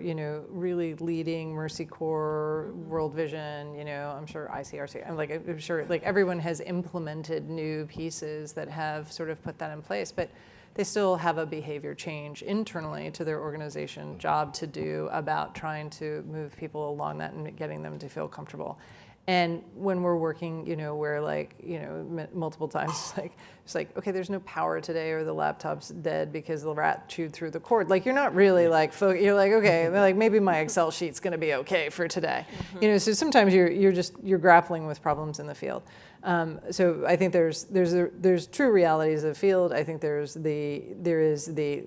[SPEAKER 5] really leading Mercy Corps, World Vision, I'm sure ICRC, I'm sure everyone has implemented new pieces that have sort of put that in place, but they still have a behavior change internally to their organization job to do about trying to move people along that and getting them to feel comfortable. And when we're working, where multiple times, it's like, okay, there's no power today, or the laptop's dead because the rat chewed through the cord. You're not really you're like, okay, maybe my Excel sheet's going to be okay for today. So sometimes you're grappling with problems in the field. So I think there's true realities of the field. I think there is the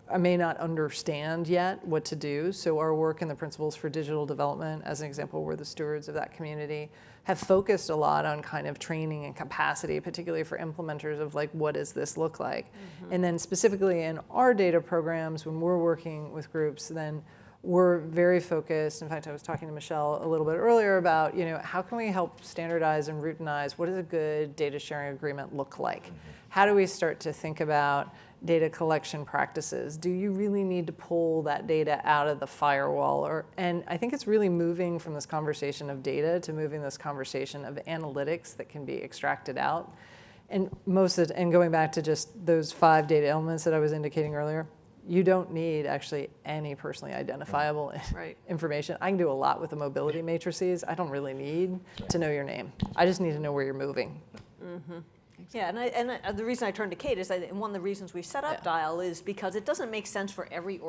[SPEAKER 5] I may not understand yet what to do. So our work in the Principles for Digital Development, as an example, we're the stewards of that community, have focused a lot on kind of training and capacity, particularly for implementers of what does this look like? And then specifically in our data programs, when we're working with groups, then we're very focused. In fact, I was talking to Michelle a little bit earlier about, how can we help standardize and routinize? What does a good data sharing agreement look like? How do we start to think about data collection practices? Do you really need to pull that data out of the firewall? And I think it's really moving from this conversation of data to moving this conversation of analytics that can be extracted out. And going back to just those 5 data elements that I was indicating earlier, you don't need actually any personally identifiable information. I can do a lot with the mobility matrices. I don't really need to know your name. I just need to know where you're moving.
[SPEAKER 6] Yeah, and the reason I turned to Kate is one of the reasons we set up Dial is because it doesn't make sense for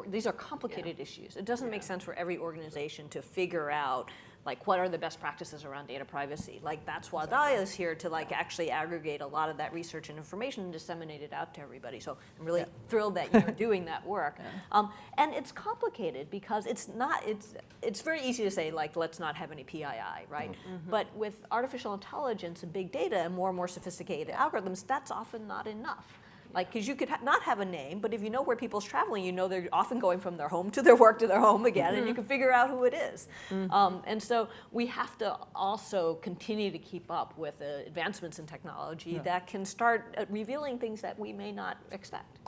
[SPEAKER 6] these are complicated issues. It doesn't make sense for every organization to figure out what are the best practices around data privacy. That's why Dial is here to actually aggregate a lot of that research and information and disseminate it out to everybody. So I'm really thrilled that you're doing that work. And it's complicated because it's very easy to say let's not have any PII, right? But with artificial intelligence and big data and more sophisticated algorithms, that's often not enough. Because you could not have a name, but if you know where people's traveling, you know they're often going from their home to their work to their home again, and you can figure out who it is. And so we have to also continue to keep up with advancements in technology that can start revealing things that we may not expect.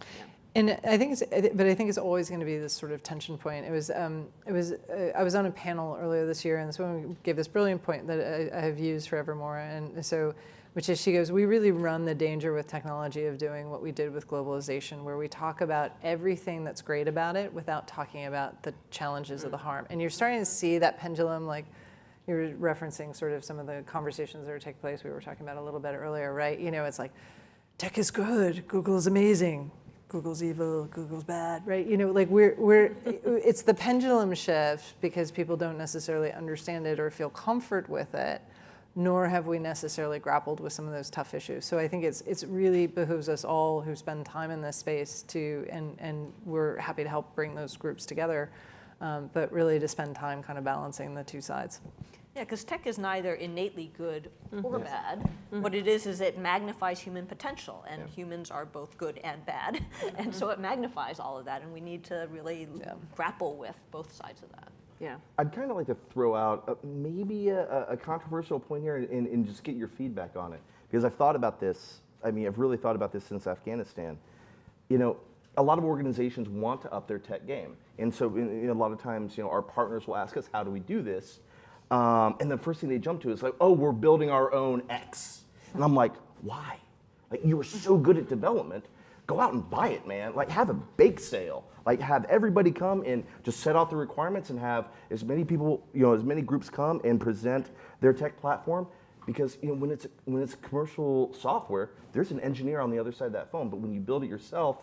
[SPEAKER 5] And I think it's always going to be this sort of tension point. I was on a panel earlier this year, and this woman gave this brilliant point that I have used forevermore, and so. Which is, she goes, we really run the danger with technology of doing what we did with globalization, where we talk about everything that's great about it without talking about the challenges of the harm. And you're starting to see that pendulum, you were referencing sort of some of the conversations that are taking place. We were talking about a little bit earlier, right? It's tech is good, Google is amazing, Google's evil, Google's bad, right? It's the pendulum shift because people don't necessarily understand it or feel comfort with it, nor have we necessarily grappled with some of those tough issues. So I think it's really behooves us all who spend time in this space and we're happy to help bring those groups together, but really to spend time kind of balancing the two sides.
[SPEAKER 6] Yeah, because tech is neither innately good or bad. What it is it magnifies human potential, and humans are both good and bad. And so it magnifies all of that, and we need to really grapple with both sides of that.
[SPEAKER 3] Yeah.
[SPEAKER 4] I'd kind of like to throw out maybe a controversial point here and just get your feedback on it. Because I've thought about this, I've really thought about this since Afghanistan. A lot of organizations want to up their tech game. And so a lot of times, our partners will ask us, how do we do this? And the first thing they jump to is we're building our own X. And I'm like, why? You are so good at development. Go out and buy it, man. Have a bake sale. Have everybody come and just set out the requirements and have as many people, as many groups come and present their tech platform. Because when it's commercial software, there's an engineer on the other side of that phone. But when you build it yourself,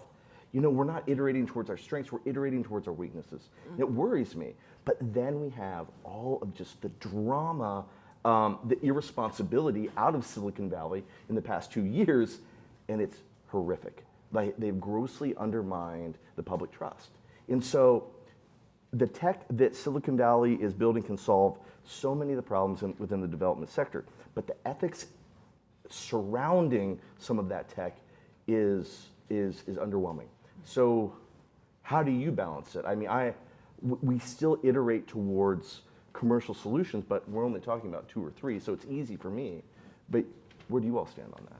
[SPEAKER 4] we're not iterating towards our strengths. We're iterating towards our weaknesses. And it worries me. But then we have all of just the drama, the irresponsibility out of Silicon Valley in the past 2 years, and it's horrific. They've grossly undermined the public trust. And so the tech that Silicon Valley is building can solve so many of the problems within the development sector. But the ethics surrounding some of that tech is underwhelming. So how do you balance it? We still iterate towards commercial solutions, but we're only talking about 2 or 3, so it's easy for me. But where do you all stand on that?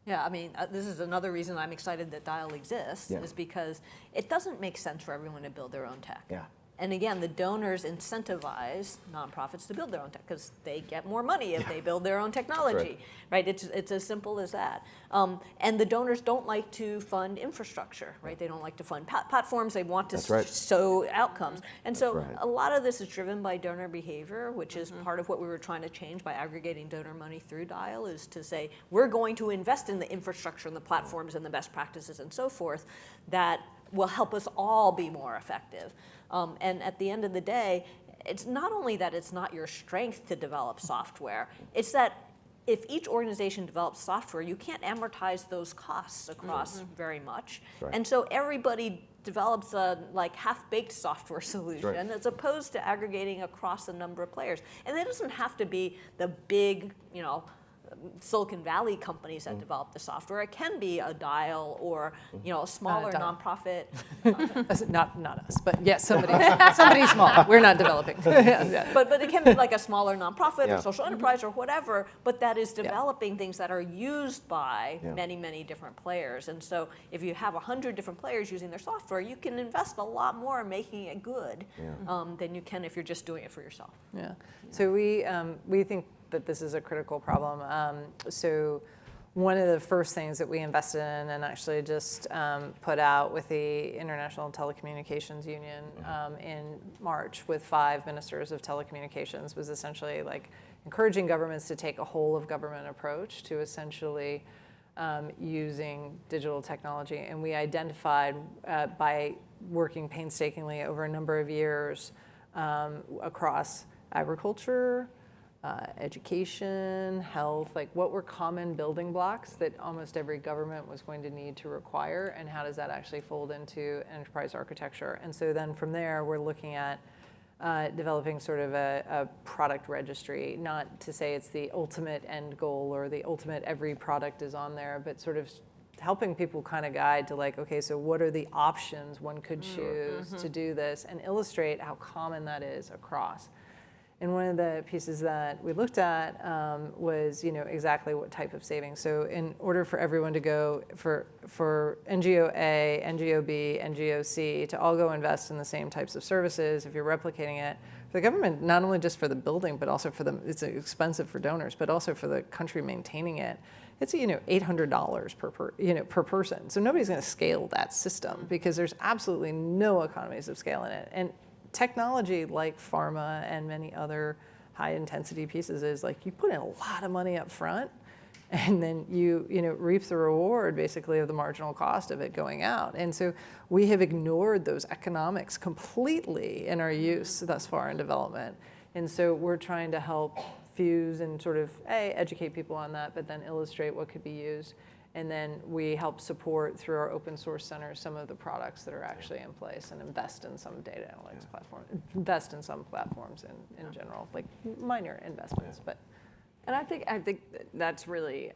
[SPEAKER 6] Yeah, this is another reason I'm excited that Dial exists, is because it doesn't make sense for everyone to build their own tech.
[SPEAKER 4] Yeah.
[SPEAKER 6] And again, the donors incentivize nonprofits to build their own tech because they get more money if they build their own technology, right? It's as simple as that. And the donors don't like to fund infrastructure, right? They don't like to fund platforms. They want to show outcomes. And so a lot of this is driven by donor behavior, which is part of what we were trying to change by aggregating donor money through Dial, is to say, we're going to invest in the infrastructure and the platforms and the best practices and so forth that will help us all be more effective. And at the end of the day, it's not only that it's not your strength to develop software, it's that if each organization develops software, you can't amortize those costs across very much. And so everybody develops a half-baked software solution as opposed to aggregating across a number of players. And it doesn't have to be the big, Silicon Valley companies that develop the software. It can be a Dial or a smaller
[SPEAKER 5] Dial.
[SPEAKER 6] nonprofit.
[SPEAKER 5] Not us, but yes, somebody small. We're not developing. Yeah.
[SPEAKER 6] But it can be like a smaller nonprofit
[SPEAKER 4] Yeah.
[SPEAKER 6] or social enterprise or whatever, but that is developing things that are used by
[SPEAKER 4] Yeah.
[SPEAKER 6] many, many different players. And so if you have 100 different players using their software, you can invest a lot more in making it good than you can if you're just doing it for yourself.
[SPEAKER 5] Yeah. So we think that this is a critical problem. So one of the first things that we invested in and actually just put out with the International Telecommunications Union in March with 5 ministers of telecommunications was essentially like encouraging governments to take a whole of government approach to essentially using digital technology. And we identified by working painstakingly over a number of years across agriculture, education, health, like what were common building blocks that almost every government was going to need to require, and how does that actually fold into enterprise architecture? And so then from there, we're looking at developing sort of a product registry, not to say it's the ultimate end goal or the ultimate every product is on there, but sort of helping people kind of guide to like, okay, so what are the options one could choose to do this, and illustrate how common that is across. And one of the pieces that we looked at was, exactly what type of savings. So in order for everyone to go, for NGO A, NGO B, NGO C to all go invest in the same types of services, if you're replicating it, for the government, not only just for the building, but also for it's expensive for donors, but also for the country maintaining it, it's $800 per person. So nobody's going to scale that system because there's absolutely no economies of scale in it. And technology like pharma and many other high intensity pieces is like you put in a lot of money up front and then you reap the reward basically of the marginal cost of it going out. And so we have ignored those economics completely in our use thus far in development. And so we're trying to help fuse and sort of educate people on that, but then illustrate what could be used. And then we help support through our open source center some of the products that are actually in place and invest in some data analytics platform, invest in some platforms in general, like minor investments. But
[SPEAKER 3] And I think that's really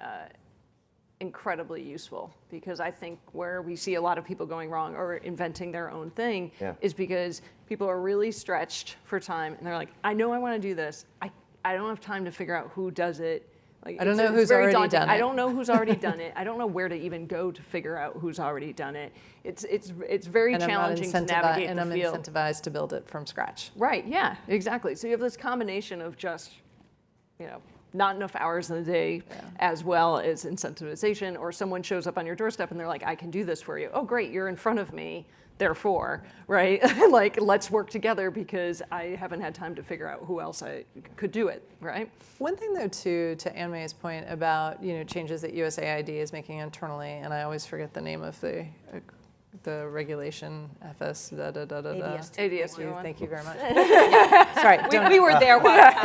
[SPEAKER 3] incredibly useful, because I think where we see a lot of people going wrong or inventing their own thing is because people are really stretched for time and they're like, I know I want to do this. I don't have time to figure out who does it. Like,
[SPEAKER 5] I don't know who's already done it.
[SPEAKER 3] I don't know who's already done it. I don't know where to even go to figure out who's already done it. It's very challenging to navigate the field.
[SPEAKER 5] I'm incentivized to build it from scratch.
[SPEAKER 3] Right, yeah, exactly. So you have this combination of just, not enough hours in the day as well as incentivization, or someone shows up on your doorstep and they're like, I can do this for you. Oh, great, you're in front of me. Therefore, right, like let's work together because I haven't had time to figure out who else I could do it, right?
[SPEAKER 5] One thing though too, to Anne May's point about changes that USAID is making internally, and I always forget the name of the regulation, FS,
[SPEAKER 6] ADS.
[SPEAKER 5] Thank you very much. Sorry,
[SPEAKER 6] We were there once.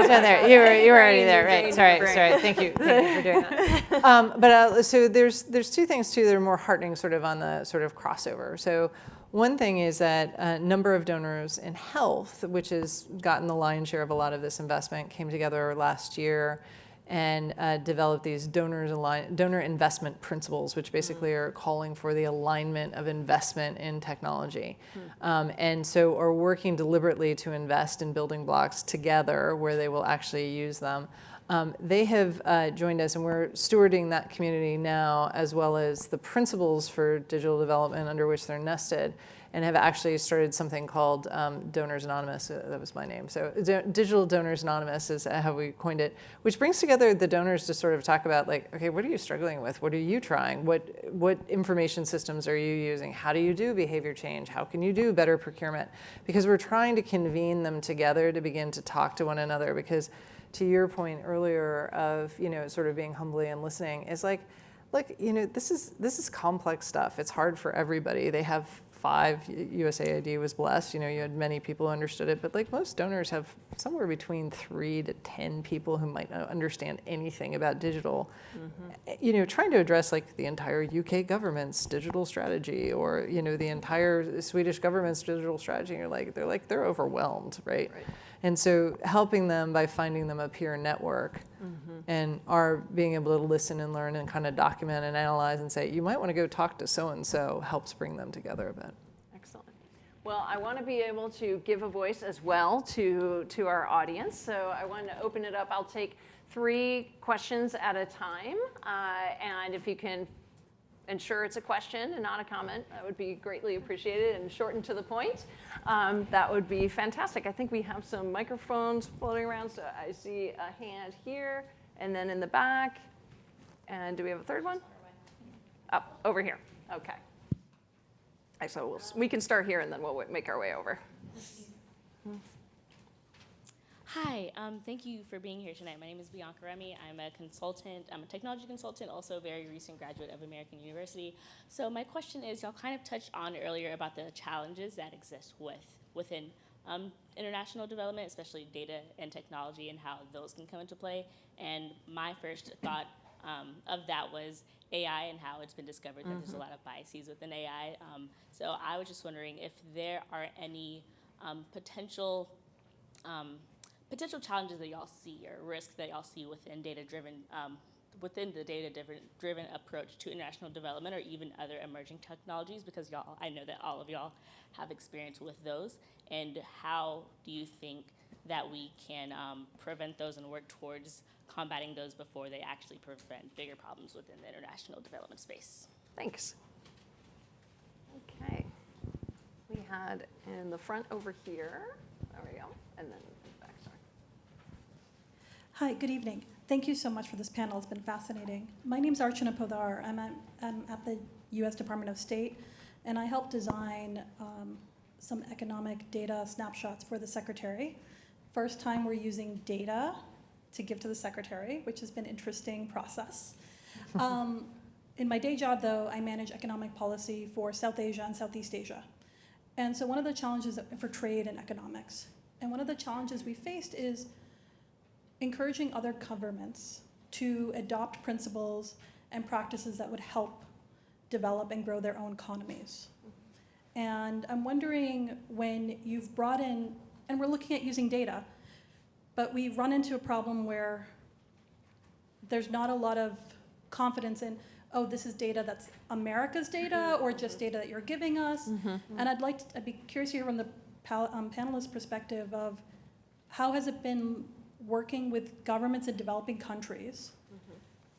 [SPEAKER 5] You were already there, right? Sorry. Thank you for doing that. But so there's 2 things too that are more heartening, sort of on the sort of crossover. So one thing is that a number of donors in health, which has gotten the lion's share of a lot of this investment, came together last year and developed these donor investment principles, which basically are calling for the alignment of investment in technology. And so are working deliberately to invest in building blocks together where they will actually use them. They have joined us, and we're stewarding that community now, as well as the principles for digital development under which they're nested, and have actually started something called Donors Anonymous. That was my name. So Digital Donors Anonymous is how we coined it, which brings together the donors to sort of talk about like, okay, what are you struggling with? What are you trying? What information systems are you using? How do you do behavior change? How can you do better procurement? Because we're trying to convene them together to begin to talk to one another, because to your point earlier of, sort of being humbly and listening, is like, this is complex stuff. It's hard for everybody. They have 5, USAID was blessed, you had many people who understood it, but like most donors have somewhere between 3 to 10 people who might not understand anything about digital. Trying to address like the entire UK government's digital strategy, or, the entire Swedish government's digital strategy, they're overwhelmed, right? And so helping them by finding them a peer network and our being able to listen and learn and kind of document and analyze and say, you might want to go talk to so-and-so, helps bring them together a bit.
[SPEAKER 3] Excellent. Well, I want to be able to give a voice as well to our audience. So I want to open it up. I'll take 3 questions at a time. And if you can ensure it's a question and not a comment, that would be greatly appreciated, and shorten to the point. That would be fantastic. I think we have some microphones floating around. So I see a hand here, and then in the back. And do we have a third one? Up, over here. Okay. So we can start here, and then we'll make our way over.
[SPEAKER 7] Hi, thank you for being here tonight. My name is Bianca Remy. I'm a consultant. I'm a technology consultant, also a very recent graduate of American University. So my question is, y'all kind of touched on earlier about the challenges that exist within international development, especially data and technology, and how those can come into play. And my first thought of that was AI and how it's been discovered that there's a lot of biases within AI. So I was just wondering if there are any potential challenges that y'all see or risks that y'all see within within the data-driven approach to international development, or even other emerging technologies, because I know that all of y'all have experience with those, and how do you think that we can prevent those and work towards combating those before they actually prevent bigger problems within the international development space?
[SPEAKER 3] Thanks. Okay. We had in the front over here. There we go. And then back, sorry.
[SPEAKER 8] Hi, good evening. Thank you so much for this panel. It's been fascinating. My name is Archana Podar. I'm at the U.S. Department of State, and I helped design some economic data snapshots for the Secretary. First time we're using data to give to the Secretary, which has been an interesting process. In my day job, though, I manage economic policy for South Asia and Southeast Asia. And so one of the challenges for trade and economics, and one of the challenges we faced is encouraging other governments to adopt principles and practices that would help develop and grow their own economies. And I'm wondering, when you've brought in, and we're looking at using data, but we run into a problem where there's not a lot of confidence in, oh, this is data that's America's data, or just data that you're giving us. And I'd be curious to hear from the panelist perspective of how has it been working with governments in developing countries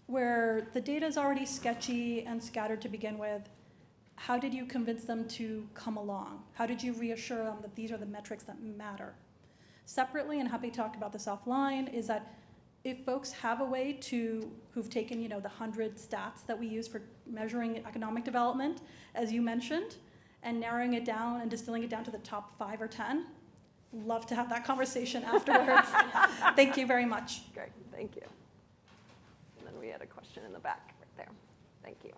[SPEAKER 8] where the data is already sketchy and scattered to begin with. How did you convince them to come along? How did you reassure them that these are the metrics that matter? Separately, and happy to talk about this offline, is that if folks have a way who've taken the 100 stats that we use for measuring economic development, as you mentioned, and narrowing it down and distilling it down to the top 5 or 10, love to have that conversation afterwards. Thank you very much.
[SPEAKER 3] Great, thank you. And then we had a question in the back right there. Thank you.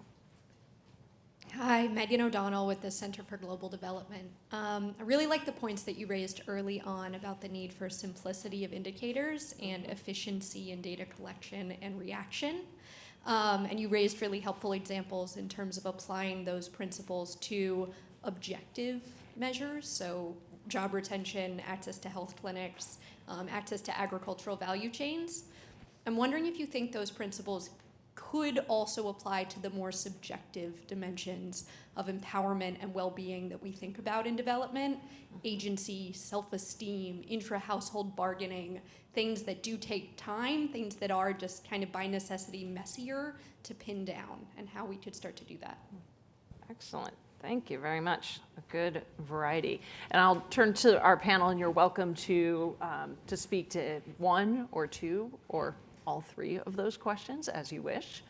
[SPEAKER 9] Hi, Megan O'Donnell with the Center for Global Development. I really like the points that you raised early on about the need for simplicity of indicators and efficiency in data collection and reaction. And you raised really helpful examples in terms of applying those principles to objective measures, so job retention, access to health clinics, access to agricultural value chains. I'm wondering if you think those principles could also apply to the more subjective dimensions of empowerment and well-being that we think about in development: agency, self-esteem, intra-household bargaining, things that do take time, things that are just kind of by necessity messier to pin down, and how we could start to do that.
[SPEAKER 3] Excellent. Thank you very much. A good variety. And I'll turn to our panel, and you're welcome to speak to one or two or all three of those questions as you wish.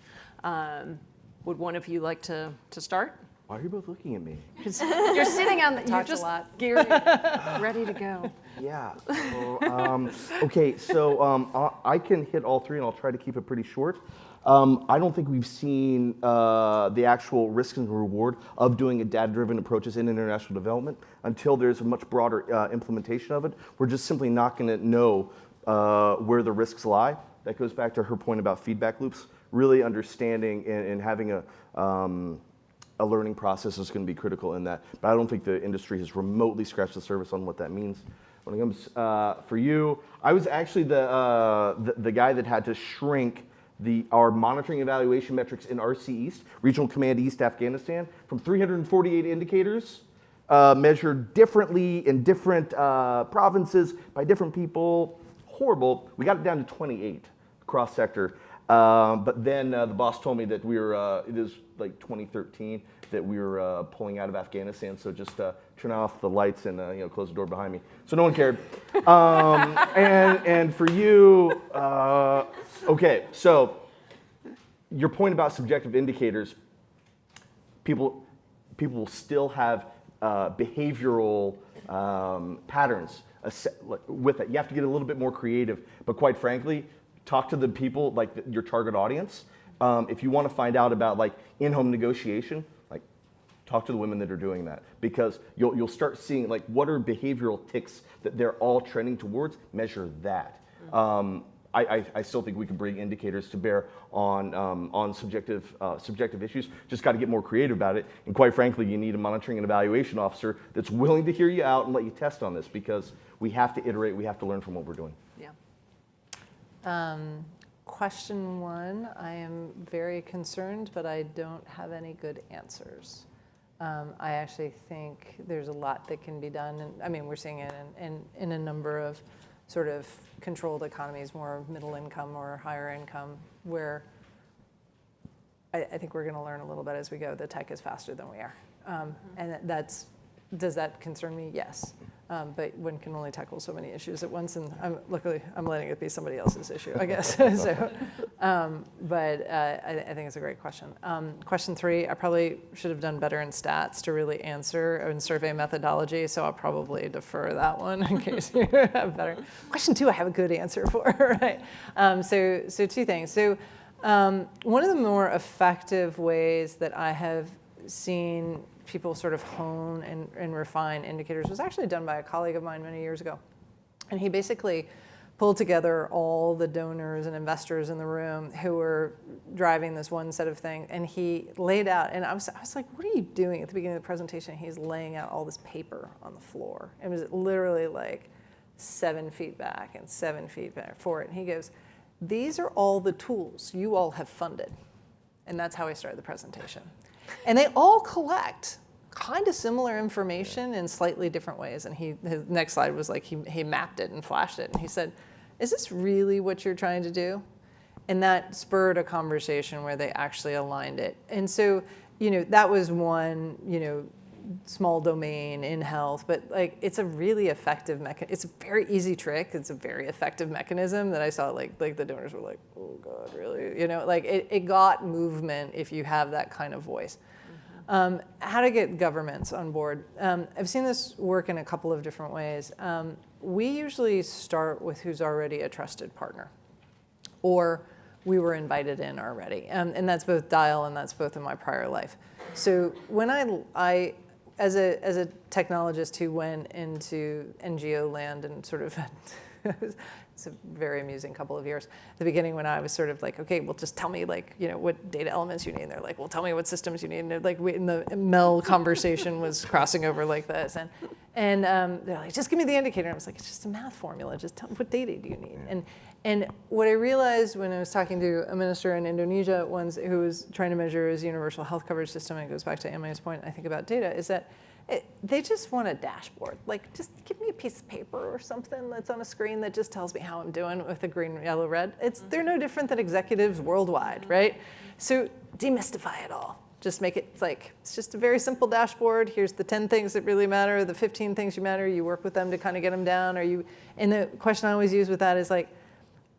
[SPEAKER 3] Would one of you like to start?
[SPEAKER 4] Why are you both looking at me?
[SPEAKER 3] Because you're sitting on the, you're just geared, ready to go.
[SPEAKER 4] Yeah. So, okay, so I can hit all three, and I'll try to keep it pretty short. I don't think we've seen the actual risk and reward of doing a data-driven approaches in international development until there's a much broader implementation of it. We're just simply not going to know where the risks lie. That goes back to her point about feedback loops. Really understanding and having a learning process is going to be critical in that. But I don't think the industry has remotely scratched the surface on what that means. when it comes for you, I was actually the guy that had to shrink our monitoring evaluation metrics in RC East, Regional Command East Afghanistan, from 348 indicators measured differently in different provinces by different people. Horrible. We got it down to 28 cross sector. But then the boss told me that it is like 2013, that we were pulling out of Afghanistan. So just turn off the lights and close the door behind me. So no one cared. And for you, okay, so your point about subjective indicators, people will still have behavioral patterns with it. You have to get a little bit more creative, but quite frankly, talk to the people, like your target audience. If you want to find out about like in-home negotiation, like talk to the women that are doing that, because you'll start seeing like what are behavioral tics that they're all trending towards. Measure that. I still think we can bring indicators to bear on subjective issues. Just got to get more creative about it. And quite frankly, you need a monitoring and evaluation officer that's willing to hear you out and let you test on this, because we have to iterate. We have to learn from what we're doing.
[SPEAKER 3] Yeah.
[SPEAKER 5] Question 1, I am very concerned, but I don't have any good answers. I actually think there's a lot that can be done. And I mean, we're seeing it in a number of sort of controlled economies, more middle income or higher income, where I think we're going to learn a little bit as we go. The tech is faster than we are. And does that concern me? Yes. But one can only tackle so many issues at once, and luckily I'm letting it be somebody else's issue, I guess. So, but I think it's a great question. Question 3, I probably should have done better in stats to really answer in survey methodology, so I'll probably defer that one in case you have better. Question 2, I have a good answer for, right? So 2 things. So one of the more effective ways that I have seen people sort of hone and refine indicators was actually done by a colleague of mine many years ago. And he basically pulled together all the donors and investors in the room who were driving this one set of things. And he laid out, and I was like, what are you doing? At the beginning of the presentation, he's laying out all this paper on the floor. It was literally like 7 feet back and 7 feet back for it. And he goes, these are all the tools you all have funded. And that's how he started the presentation. And they all collect kind of similar information in slightly different ways. And his next slide was like he mapped it and flashed it. And he said, is this really what you're trying to do? And that spurred a conversation where they actually aligned it. And so, that was one, small domain in health, but like it's a really effective mechanism. It's a very easy trick. It's a very effective mechanism that I saw like the donors were like, oh God, really? Like it got movement if you have that kind of voice. How to get governments on board. I've seen this work in a couple of different ways. We usually start with who's already a trusted partner, or we were invited in already. And that's both Dial and that's both in my prior life. So when I as a technologist who went into NGO land and sort of, it's a very amusing couple of years. At the beginning when I was sort of like, okay, well just tell me like, what data elements you need. And they're like, well, tell me what systems you need. And they're like, in the Mel conversation was crossing over like this. And they're like, just give me the indicator. And I was like, it's just a math formula. Just tell me, what data do you need? And what I realized when I was talking to a minister in Indonesia once who was trying to measure his universal health coverage system, and it goes back to Emily's point, I think, about data, is that they just want a dashboard. Like, just give me a piece of paper or something that's on a screen that just tells me how I'm doing with the green, yellow, red. They're no different than executives worldwide, right? So demystify it all. Just make it like, it's just a very simple dashboard. Here's the 10 things that really matter, the 15 things you matter. You work with them to kind of get them down. And the question I always use with that is like,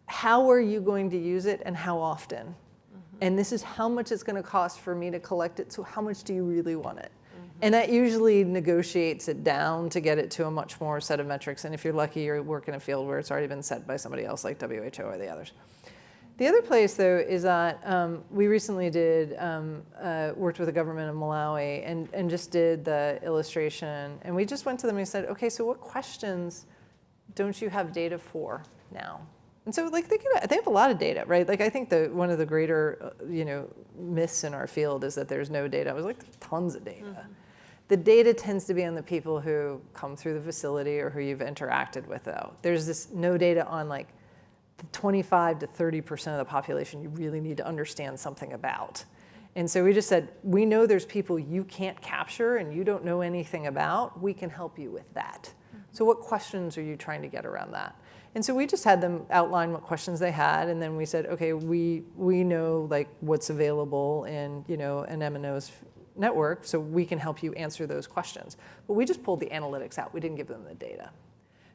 [SPEAKER 5] how are you going to use it and how often? Mm-hmm. And this is how much it's going to cost for me to collect it. So how much do you really want it? Mm-hmm. And that usually negotiates it down to get it to a much more set of metrics. And if you're lucky, you work in a field where it's already been set by somebody else like WHO or the others. The other place, though, is that we recently worked with the government of Malawi and just did the illustration. And we just went to them and we said, okay, so what questions don't you have data for now? And so, like, they have a lot of data, right? Like, I think one of the greater, myths in our field is that there's no data. I was like, there's tons of data. Mm-hmm. The data tends to be on the people who come through the facility or who you've interacted with, though. There's this no data on like the 25 to 30% of the population you really need to understand something about. And so we just said, we know there's people you can't capture and you don't know anything about. We can help you with that. So what questions are you trying to get around that? And so we just had them outline what questions they had, and then we said, okay, we know like what's available in an M&O's network, so we can help you answer those questions. But we just pulled the analytics out. We didn't give them the data.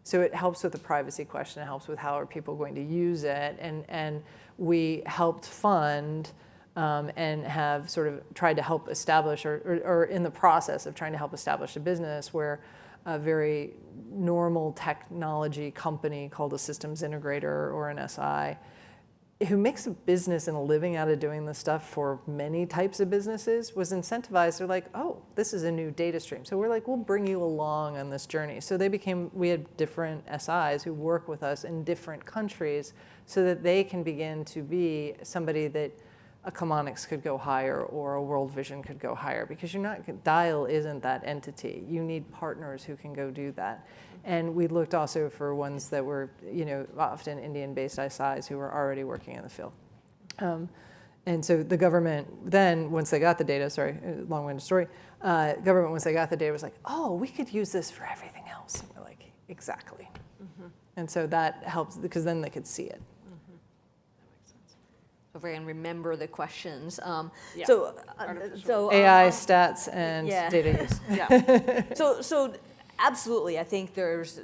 [SPEAKER 5] So it helps with the privacy question. It helps with how are people going to use it, and we helped fund and have sort of tried to help establish, or in the process of trying to help establish a business where a very normal technology company called a systems integrator or an SI, who makes a business and a living out of doing this stuff for many types of businesses, was incentivized. They're like, oh, this is a new data stream. So we're like, we'll bring you along on this journey. So we had different SIs who work with us in different countries so that they can begin to be somebody that a Chemonics could go hire or a World Vision could go hire, because Dial isn't that entity. You need partners who can go do that. And we looked also for ones that were, often Indian-based SIs who were already working in the field. And so the government then, once they got the data, sorry, long-winded story, government, once they got the data, was like, oh, we could use this for everything else. And we're like, exactly. And so that helps, because then they could see it.
[SPEAKER 6] If I can remember the questions.
[SPEAKER 3] Yeah.
[SPEAKER 6] So
[SPEAKER 5] AI, stats, and
[SPEAKER 6] yeah.
[SPEAKER 5] data use.
[SPEAKER 6] Yeah. So absolutely, I think there's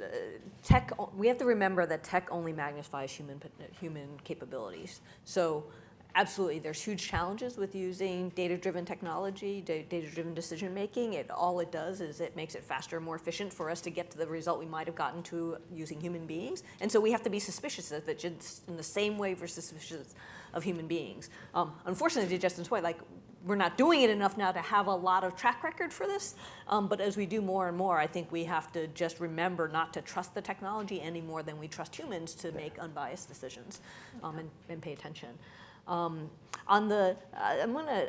[SPEAKER 6] tech. We have to remember that tech only magnifies human capabilities. So absolutely, there's huge challenges with using data-driven technology, data-driven decision making. All it does is it makes it faster, more efficient for us to get to the result we might have gotten to using human beings. And so we have to be suspicious of it just in the same way we're suspicious of human beings. Unfortunately, to Justin's point, like, we're not doing it enough now to have a lot of track record for this. But as we do more and more, I think we have to just remember not to trust the technology any more than we trust humans to make unbiased decisions and pay attention. I'm going to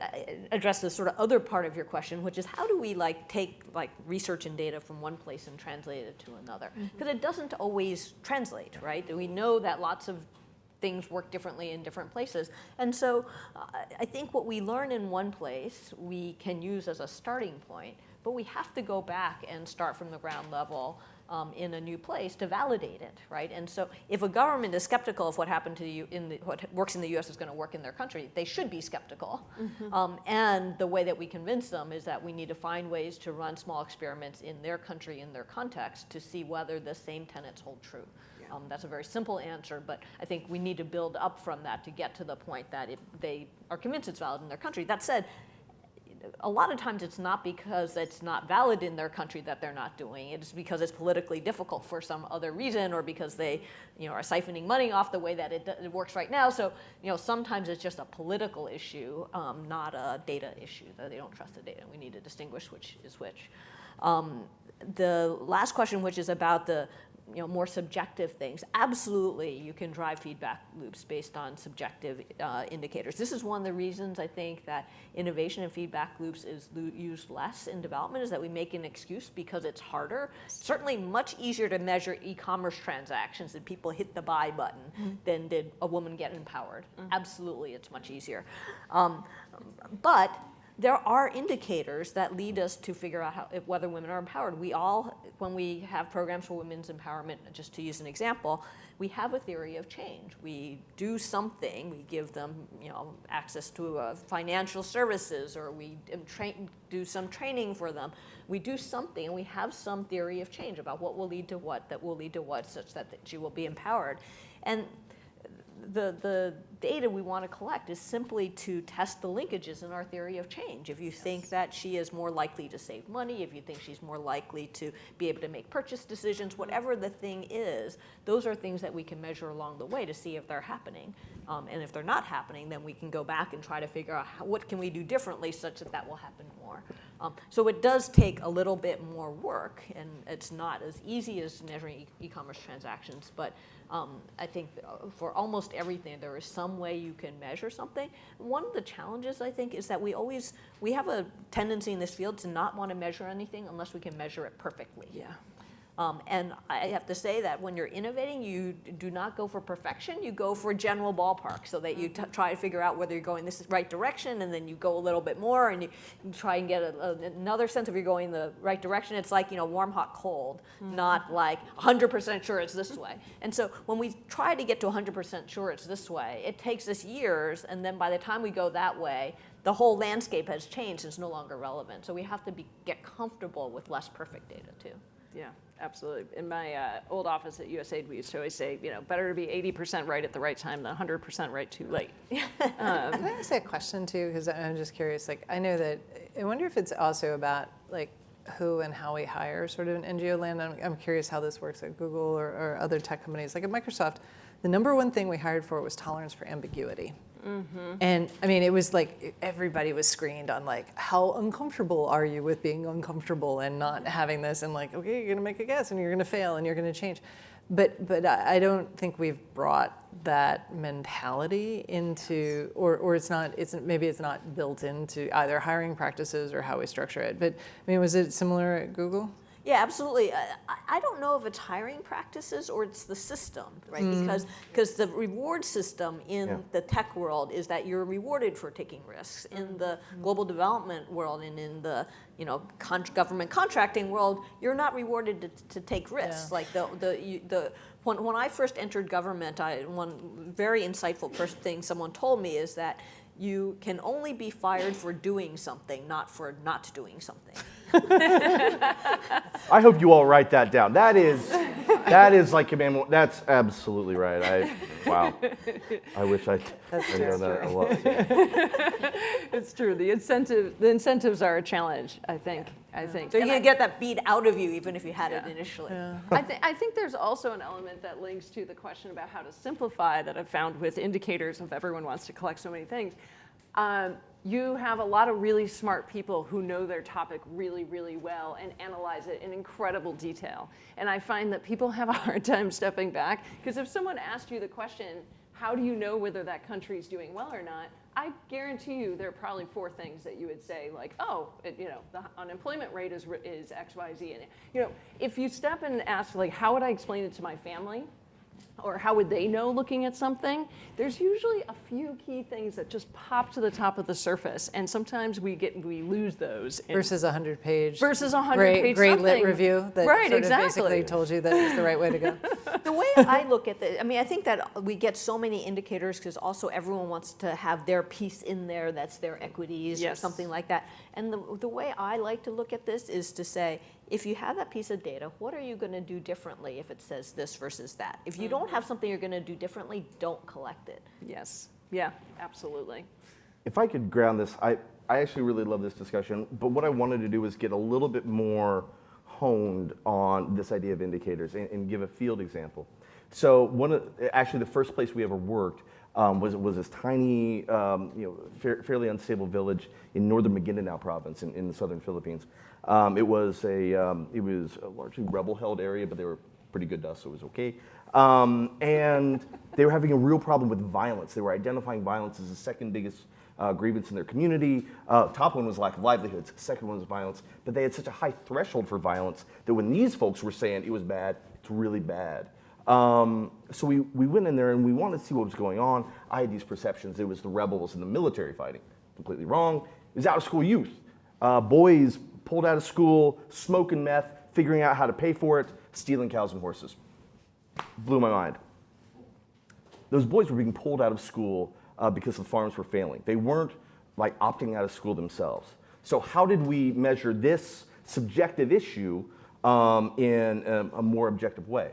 [SPEAKER 6] address the sort of other part of your question, which is how do we take research and data from one place and translate it to another? Because it doesn't always translate, right? We know that lots of things work differently in different places. And so I think what we learn in one place, we can use as a starting point, but we have to go back and start from the ground level in a new place to validate it, right? And so if a government is skeptical of what happened to you what works in the US is going to work in their country, they should be skeptical. And the way that we convince them is that we need to find ways to run small experiments in their country, in their context, to see whether the same tenets hold true. That's a very simple answer, but I think we need to build up from that to get to the point that they are convinced it's valid in their country. That said, a lot of times it's not because it's not valid in their country that they're not doing it. It's because it's politically difficult for some other reason, or because they are siphoning money off the way that it works right now. So sometimes it's just a political issue, not a data issue, that they don't trust the data. We need to distinguish which is which. The last question, which is about the more subjective things. Absolutely, you can drive feedback loops based on subjective indicators. This is one of the reasons I think that innovation and feedback loops is used less in development, is that we make an excuse because it's harder. Certainly much easier to measure e-commerce transactions that people hit the buy button than did a woman get empowered. Absolutely, it's much easier. But there are indicators that lead us to figure out whether women are empowered. When we have programs for women's empowerment, just to use an example, we have a theory of change. We do something, we give them access to financial services, or we do some training for them. We do something, and we have some theory of change about what will lead to what, that will lead to what, such that she will be empowered. And the data we want to collect is simply to test the linkages in our theory of change. If you think that she is more likely to save money, if you think she's more likely to be able to make purchase decisions, whatever the thing is, those are things that we can measure along the way to see if they're happening. And if they're not happening, then we can go back and try to figure out what can we do differently such that that will happen more. So it does take a little bit more work, and it's not as easy as measuring e-commerce transactions, but I think for almost everything, there is some way you can measure something. One of the challenges, I think, is that we have a tendency in this field to not want to measure anything unless we can measure it perfectly.
[SPEAKER 3] Yeah.
[SPEAKER 6] And I have to say that when you're innovating, you do not go for perfection, you go for general ballpark, so that you try to figure out whether you're going this right direction, and then you go a little bit more, and you try and get another sense of you're going the right direction. It's like, warm, hot, cold, not like 100% sure it's this way. And so when we try to get to 100% sure it's this way, it takes us years, and then by the time we go that way, the whole landscape has changed, it's no longer relevant. So we have to get comfortable with less perfect data too.
[SPEAKER 3] Yeah, absolutely. In my old office at USAID, we used to always say, better to be 80% right at the right time than 100% right too late.
[SPEAKER 5] Can I ask a question too? Because I'm just curious. I know that, I wonder if it's also about who and how we hire sort of in NGO land. I'm curious how this works at Google or other tech companies. Like at Microsoft, the number one thing we hired for was tolerance for ambiguity. Mm-hmm. And I mean, it was like everybody was screened on how uncomfortable are you with being uncomfortable and not having this, and okay, you're gonna make a guess and you're gonna fail and you're gonna change. But I don't think we've brought that mentality into, or maybe it's not built into either hiring practices or how we structure it. But I mean, was it similar at Google?
[SPEAKER 6] Yeah, absolutely. I don't know if it's hiring practices or it's the system, right? Because the reward system in the tech world is that you're rewarded for taking risks. In the global development world and in the government contracting world, you're not rewarded to take risks. Yeah. When I first entered government, one very insightful first thing someone told me is that you can only be fired for doing something, not for not doing something.
[SPEAKER 4] I hope you all write that down. That is like command. That's absolutely right. Wow. I wish I know that a lot.
[SPEAKER 3] It's true. The incentives are a challenge, I think.
[SPEAKER 6] So you can get that beat out of you even if you had it initially.
[SPEAKER 3] Yeah. I think there's also an element that links to the question about how to simplify that I've found with indicators of everyone wants to collect so many things. You have a lot of really smart people who know their topic really, really well and analyze it in incredible detail. And I find that people have a hard time stepping back, because if someone asked you the question, how do you know whether that country is doing well or not? I guarantee you there are probably 4 things that you would say, the unemployment rate is X, Y, Z. And if you step and ask, how would I explain it to my family? Or how would they know looking at something? There's usually a few key things that just pop to the top of the surface, and sometimes we lose those.
[SPEAKER 5] Versus a 100-page.
[SPEAKER 3] Versus a 100-page
[SPEAKER 5] great lit review that basically told you that it's the right way to go.
[SPEAKER 6] The way I look at it, I think that we get so many indicators because also everyone wants to have their piece in there that's their equities or something like that. And the way I like to look at this is to say, if you have that piece of data, what are you going to do differently if it says this versus that? If you don't have something you're going to do differently, don't collect it.
[SPEAKER 3] Yes. Yeah, absolutely.
[SPEAKER 4] If I could ground this, I actually really love this discussion, but what I wanted to do was get a little bit more honed on this idea of indicators and give a field example. So actually the first place we ever worked was this tiny, fairly unstable village in northern Maguindanao province in the southern Philippines. It was a largely rebel-held area, but they were pretty good to us, so it was okay. And they were having a real problem with violence. They were identifying violence as the second biggest grievance in their community. Top one was lack of livelihoods. Second one was violence. But they had such a high threshold for violence that when these folks were saying it was bad, it's really bad. So we went in there and we wanted to see what was going on. I had these perceptions. It was the rebels and the military fighting. Completely wrong. It was out-of-school youth. Boys pulled out of school, smoking meth, figuring out how to pay for it, stealing cows and horses. Blew my mind. Those boys were being pulled out of school because the farms were failing. They weren't opting out of school themselves. So how did we measure this subjective issue in a more objective way?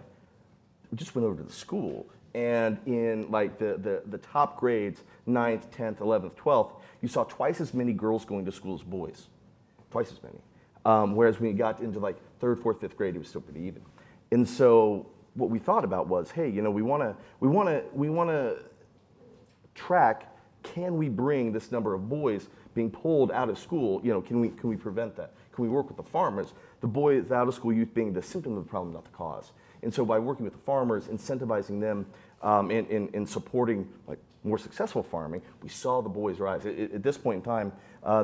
[SPEAKER 4] We just went over to the school, and in the top grades, 9th, 10th, 11th, 12th, you saw twice as many girls going to school as boys. Twice as many. Whereas when you got into 3rd, 4th, 5th grade, it was still pretty even. And so what we thought about was, hey, we want to track can we bring this number of boys being pulled out of school, can we prevent that? Can we work with the farmers? The boys out of school youth being the symptom of the problem, not the cause. And so by working with the farmers, incentivizing them and supporting more successful farming, we saw the boys rise. At this point in time,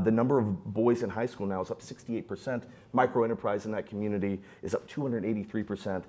[SPEAKER 4] the number of boys in high school now is up 68%. Micro-enterprise in that community is up 283%.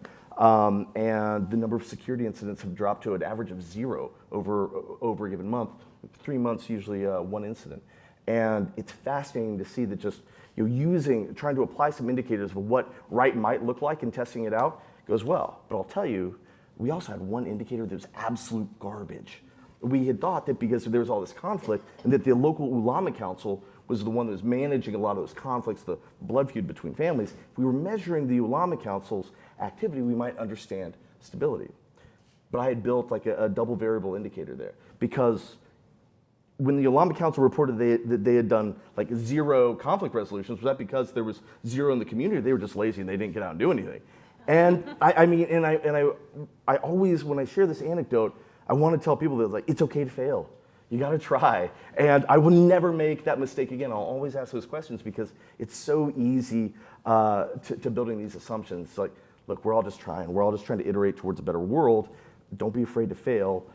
[SPEAKER 4] And the number of security incidents have dropped to an average of 0 over a given month. 3 months, usually 1 incident. And it's fascinating to see that just trying to apply some indicators of what right might look like and testing it out goes well. But I'll tell you, we also had one indicator that was absolute garbage. We had thought that because there was all this conflict and that the local Ulama Council was the one that was managing a lot of those conflicts, the blood feud between families, if we were measuring the Ulama Council's activity, we might understand stability. But I had built a double variable indicator there because when the Ulama Council reported that they had done 0 conflict resolutions, was that because there was 0 in the community? They were just lazy and they didn't get out and do anything. And I always, when I share this anecdote, I want to tell people that it's okay to fail. You got to try. And I will never make that mistake again. I'll always ask those questions because it's so easy to building these assumptions. Look, we're all just trying. We're all just trying to iterate towards a better world. Don't be afraid to fail.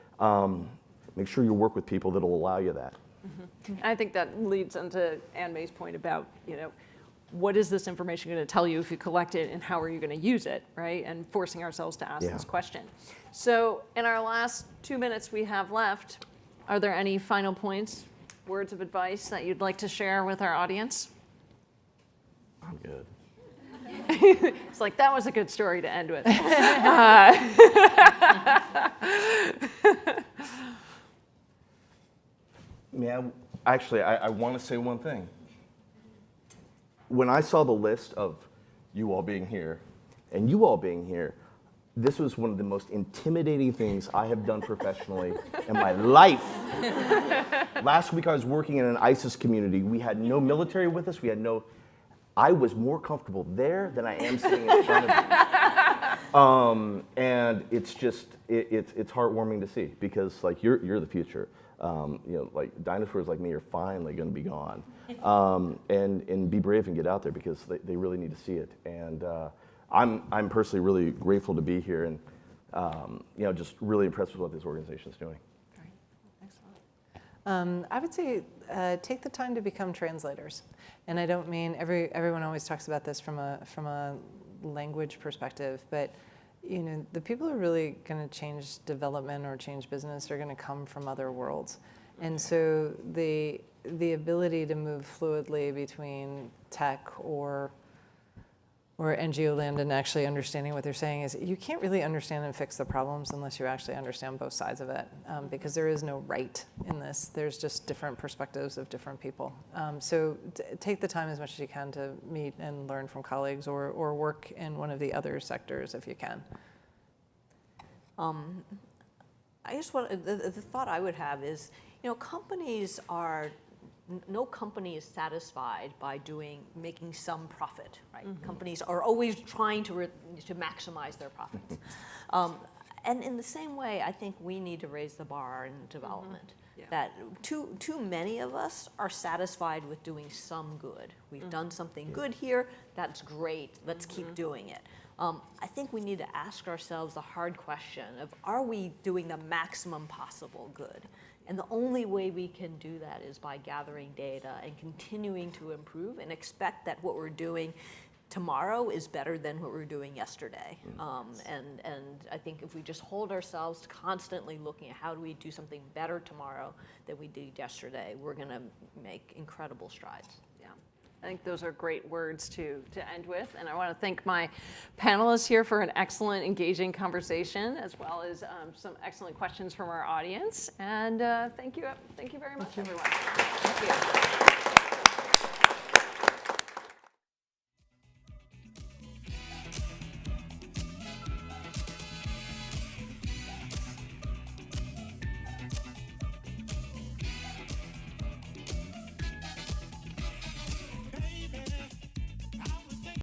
[SPEAKER 4] Make sure you work with people that'll allow you that.
[SPEAKER 3] Mm-hmm. I think that leads into Ann May's point about, what is this information going to tell you if you collect it and how are you going to use it, right? And forcing ourselves to ask this question. So in our last 2 minutes we have left, are there any final points, words of advice that you'd like to share with our audience?
[SPEAKER 4] I'm good.
[SPEAKER 3] It's that was a good story to end with.
[SPEAKER 4] I want to say one thing. When I saw the list of you all being here and you all being here, this was one of the most intimidating things I have done professionally in my life. Last week I was working in an ISIS community. We had no military with us. I was more comfortable there than I am sitting in front of you. And it's just, it's heartwarming to see because you're the future. Dinosaurs like me are finally going to be gone. And be brave and get out there because they really need to see it. And I'm personally really grateful to be here and just really impressed with what this organization is doing.
[SPEAKER 3] Great. Excellent.
[SPEAKER 5] I would say take the time to become translators. And I don't mean, everyone always talks about this from a language perspective, but the people who are really going to change development or change business are going to come from other worlds. And so the ability to move fluidly between tech or NGO land and actually understanding what they're saying is you can't really understand and fix the problems unless you actually understand both sides of it because there is no right in this. There's just different perspectives of different people. So take the time as much as you can to meet and learn from colleagues or work in one of the other sectors if you can.
[SPEAKER 6] I guess the thought I would have is, companies are, no company is satisfied by making some profit, right? Mm-hmm. Companies are always trying to maximize their profits. And in the same way, I think we need to raise the bar in development. Mm-hmm. Yeah. That too many of us are satisfied with doing some good. We've done something good here, that's great, let's keep doing it. I think we need to ask ourselves the hard question of, are we doing the maximum possible good? And the only way we can do that is by gathering data and continuing to improve and expect that what we're doing tomorrow is better than what we were doing yesterday. And I think if we just hold ourselves constantly looking at how do we do something better tomorrow than we did yesterday, we're going to make incredible strides.
[SPEAKER 3] Yeah, I think those are great words to end with. And I want to thank my panelists here for an excellent, engaging conversation, as well as some excellent questions from our audience. And thank you very much, everyone.